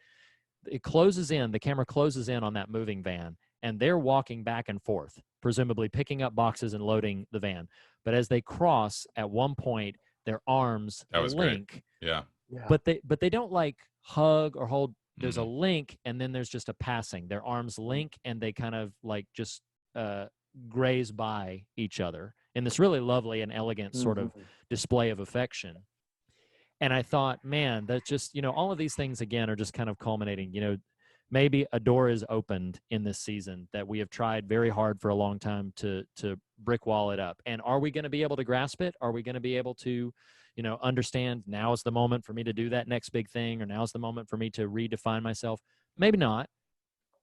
it closes in, the camera closes in on that moving van, and they're walking back and forth, presumably picking up boxes and loading the van. But as they cross, at one point, their arms link. Great. Yeah. But they don't like hug or hold. There's a link, and then there's just a passing. Their arms link, and they kind of like just graze by each other in this really lovely and elegant sort of display of affection. And I thought, man, that's just, all of these things, again, are just kind of culminating. Maybe a door is opened in this season that we have tried very hard for a long time to brick wall it up. And are we going to be able to grasp it? Are we going to be able to, understand now is the moment for me to do that next big thing, or now is the moment for me to redefine myself? Maybe not.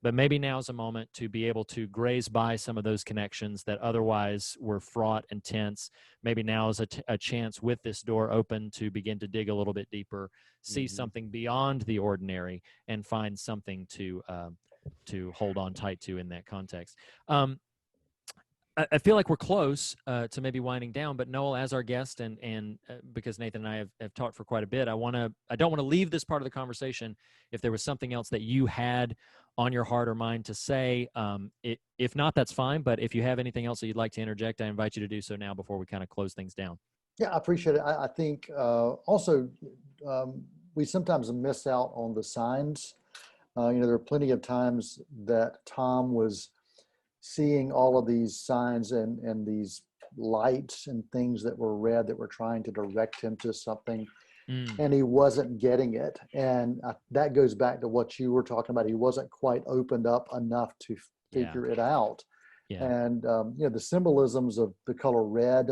But maybe now is a moment to be able to graze by some of those connections that otherwise were fraught and tense. Maybe now is a chance, with this door open, to begin to dig a little bit deeper, see something beyond the ordinary, and find something to hold on tight to in that context. I feel like we're close to maybe winding down, but Noel, as our guest, and because Nathan and I have talked for quite a bit, I don't want to leave this part of the conversation if there was something else that you had on your heart or mind to say. If not, that's fine. But if you have anything else that you'd like to interject, I invite you to do so now before we kind of close things down. Yeah, I appreciate it. I think also we sometimes miss out on the signs. There are plenty of times that Tom was seeing all of these signs and these lights and things that were red that were trying to direct him to something, and he wasn't getting it. And that goes back to what you were talking about. He wasn't quite opened up enough to figure it out. Yeah. And the symbolisms of the color red,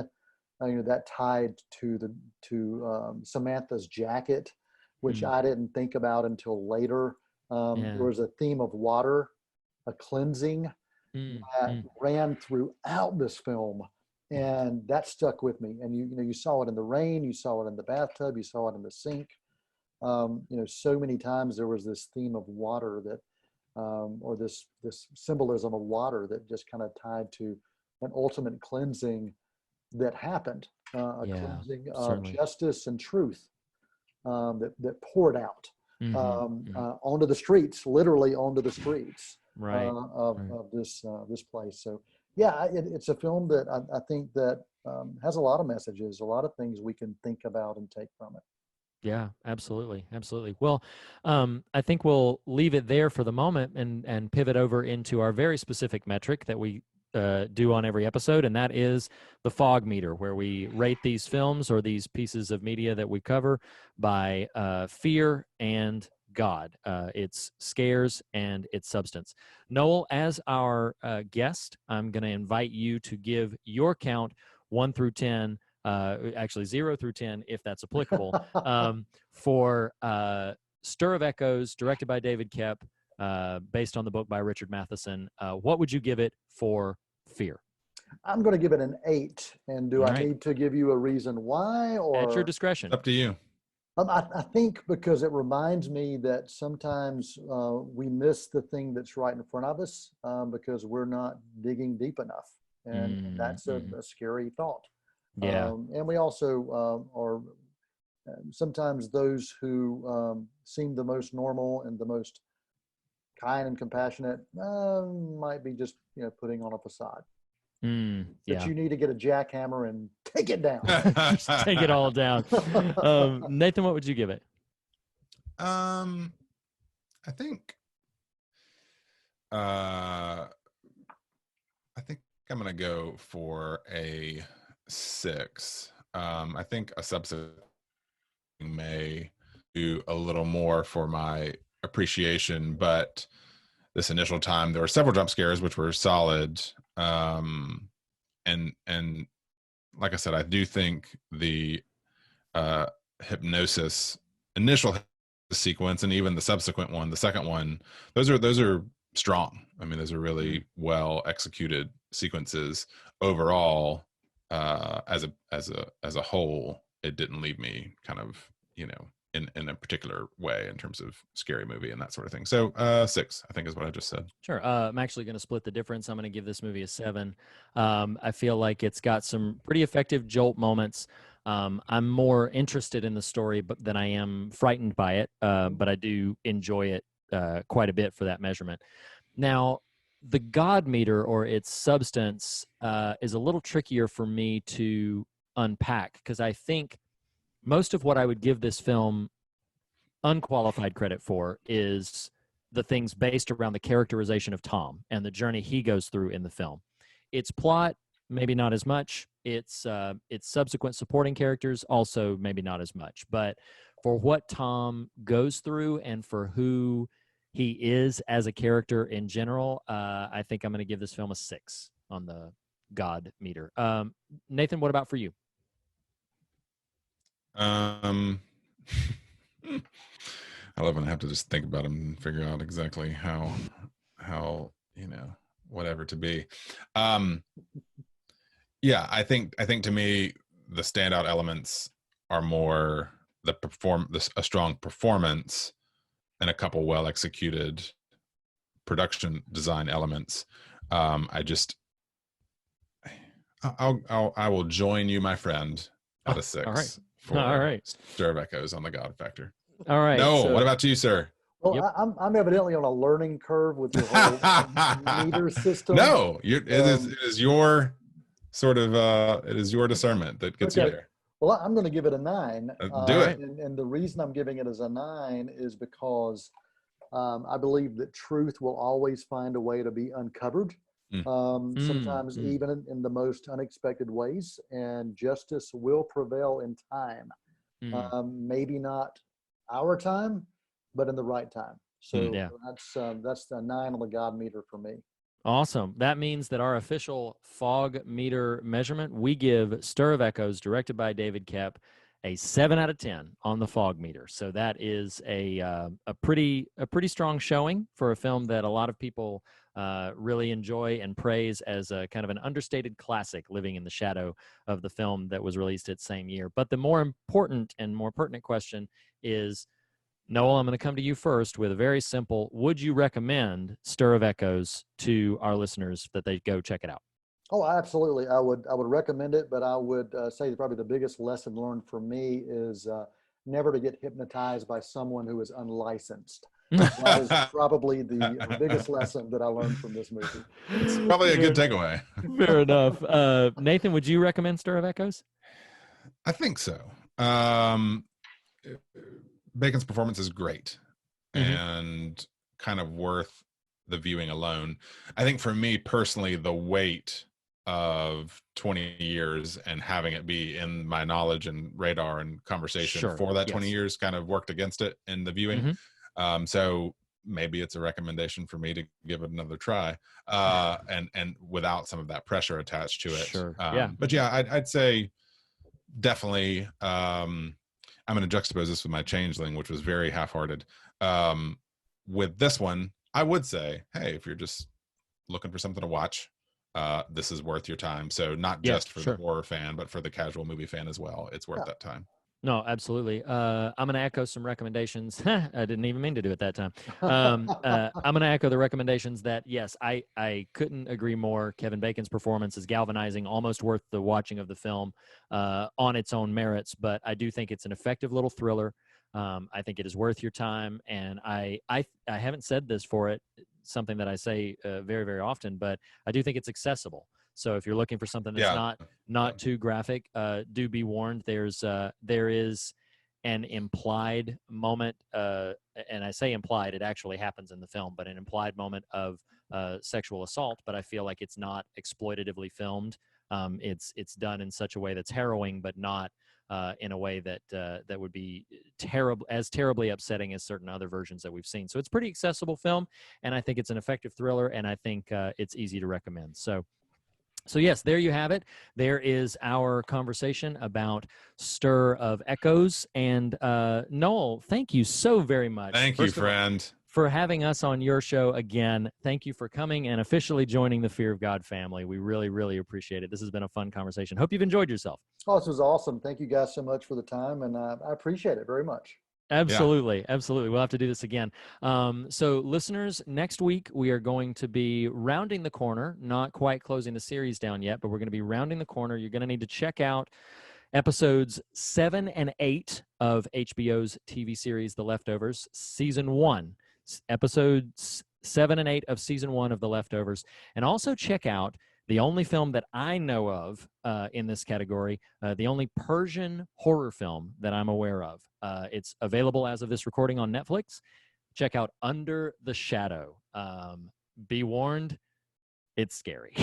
that tied to Samantha's jacket, which I didn't think about until later. There was a theme of water, a cleansing, that ran throughout this film. And that stuck with me. And you saw it in the rain, you saw it in the bathtub, you saw it in the sink. So many times there was this theme of water that, or this symbolism of water that just kind of tied to an ultimate cleansing that happened, cleansing of certainly. justice and truth that poured out Mm-hmm. onto the streets, literally onto the streets Right. of this place. So yeah, it's a film that I think that has a lot of messages, a lot of things we can think about and take from it. Yeah, absolutely. Absolutely. Well, I think we'll leave it there for the moment and pivot over into our very specific metric that we do on every episode, and that is the fog meter, where we rate these films or these pieces of media that we cover by fear and God, its scares and its substance. Noel, as our guest, I'm going to invite you to give your count 1 through 10, actually 0 through 10, if that's applicable, for Stir of Echoes, directed by David Koepp, based on the book by Richard Matheson. What would you give it for fear? I'm going to give it an 8. And do All I right. need to give you a reason why? Or At your discretion. Up to you. I think because it reminds me that sometimes we miss the thing that's right in front of us because we're not digging deep enough. And that's a scary thought. Yeah. And we also are sometimes those who seem the most normal and the most kind and compassionate might be just putting on a facade. That you need to get a jackhammer and take it down. Just take it all down. Nathan, what would you give it? I think I'm gonna go for a 6. I think a subsequent may do a little more for my appreciation, but this initial time there were several jump scares which were solid, and like I said, I do think the hypnosis initial sequence and even the subsequent one, the second one, those are strong. I mean, those are really well executed sequences. Overall, as a whole, it didn't leave me kind of in a particular way in terms of scary movie and that sort of thing. So 6, I think, is what I just said. Sure. I'm actually going to split the difference. I'm going to give this movie a 7. I feel like it's got some pretty effective jolt moments. I'm more interested in the story than I am frightened by it, but I do enjoy it quite a bit for that measurement. Now, the God meter or its substance is a little trickier for me to unpack because I think most of what I would give this film unqualified credit for is the things based around the characterization of Tom and the journey he goes through in the film. Its plot, maybe not as much. Its subsequent supporting characters, also maybe not as much. But for what Tom goes through and for who he is as a character in general, I think I'm going to give this film a 6 on the God meter. Nathan, what about for you? I love when I have to just think about them and figure out exactly how whatever to be. Yeah, I think to me the standout elements are more a strong performance and a couple well executed production design elements. I will join you, my friend, at a 6. All right. For all right. Stir of Echoes on the God Factor. All right. No, what about you, sir? Well, Yep. I'm evidently on a learning curve with your whole meter system. No, it is your sort of it is your discernment that gets you there. Well, I'm going to give it a 9. Do it. And the reason I'm giving it as a 9 is because I believe that truth will always find a way to be uncovered. Sometimes even in the most unexpected ways, and justice will prevail in time. Maybe not our time, but in the right time. So that's the 9 on the God meter for me. Awesome. That means that our official fog meter measurement, we give Stir of Echoes, directed by David Koepp, a 7 out of 10 on the fog meter. So that is a pretty strong showing for a film that a lot of people really enjoy and praise as a kind of an understated classic living in the shadow of the film that was released its same year. But the more important and more pertinent question is, Noel, I'm going to come to you first with a very simple, would you recommend Stir of Echoes to our listeners that they go check it out? Oh, absolutely. I would recommend it, but I would say that probably the biggest lesson learned for me is never to get hypnotized by someone who is unlicensed. That is probably the biggest lesson that I learned from this movie. It's probably a good takeaway. Fair enough. Nathan, would you recommend Stir of Echoes? I think so. Bacon's performance is great and kind of worth the viewing alone. I think for me personally, the weight of 20 years and having it be in my knowledge and radar and conversation for that 20 years kind of worked against it in the viewing. So maybe it's a recommendation for me to give it another try, and without some of that pressure attached to it. But yeah, I'd say definitely, I'm going to juxtapose this with my Changeling, which was very half-hearted. With this one, I would say, hey, if you're just looking for something to watch, this is worth your time. So not just for the horror fan, but for the casual movie fan as well. It's worth that time. No, absolutely. I'm going to echo some recommendations. I didn't even mean to do it that time. I'm going to echo the recommendations that, yes, I couldn't agree more. Kevin Bacon's performance is galvanizing, almost worth the watching of the film on its own merits. But I do think it's an effective little thriller. I think it is worth your time. And I haven't said this for it, something that I say very, very often, but I do think it's accessible. So if you're looking for something that's not too graphic, do be warned. There is an implied moment, and I say implied, it actually happens in the film, but an implied moment of sexual assault. But I feel like it's not exploitatively filmed. It's done in such a way that's harrowing, but not in a way that would be terribly upsetting as certain other versions that we've seen. So it's a pretty accessible film, and I think it's an effective thriller, and I think it's easy to recommend. So yes, there you have it. There is our conversation about Stir of Echoes. And Noel, thank you so very much. Thank you, friend. For having us on your show again. Thank you for coming and officially joining the Fear of God family. We really, really appreciate it. This has been a fun conversation. Hope you've enjoyed yourself. Oh, this was awesome. Thank you guys so much for the time, and I appreciate it very much. Absolutely. Absolutely. We'll have to do this again. So listeners, next week we are going to be rounding the corner, not quite closing the series down yet, but we're going to be rounding the corner. You're going to need to check out episodes 7 and 8 of HBO's TV series, The Leftovers, season 1, episodes 7 and 8 of season 1 of The Leftovers. And also check out the only film that I know of in this category, the only Persian horror film that I'm aware of. It's available as of this recording on Netflix. Check out Under the Shadow. Be warned, it's scary.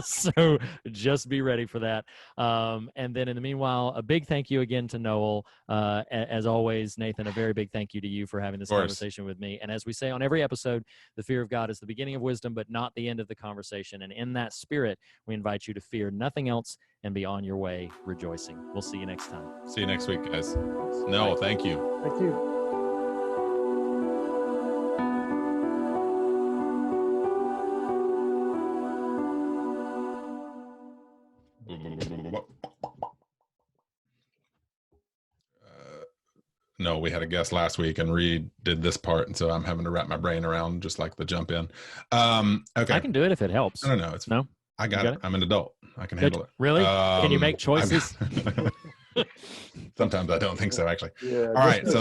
So just be ready for that. And then in the meanwhile, a big thank you again to Noel. As always, Nathan, a very big thank you to you for having this conversation with me. And as we say on every episode, the fear of God is the beginning of wisdom, but not the end of the conversation. And in that spirit, we invite you to fear nothing else and be on your way rejoicing. We'll see you next time. See you next week, guys. Noel, thank you. Thank you. No, we had a guest last week and Reed did this part, and so I'm having to wrap my brain around just like the jump in. Okay, I can do it if it helps. No, it's no. I got it. I'm an adult. I can handle it. Really? Can you make choices? Sometimes I don't think so, actually. Yeah, all right. So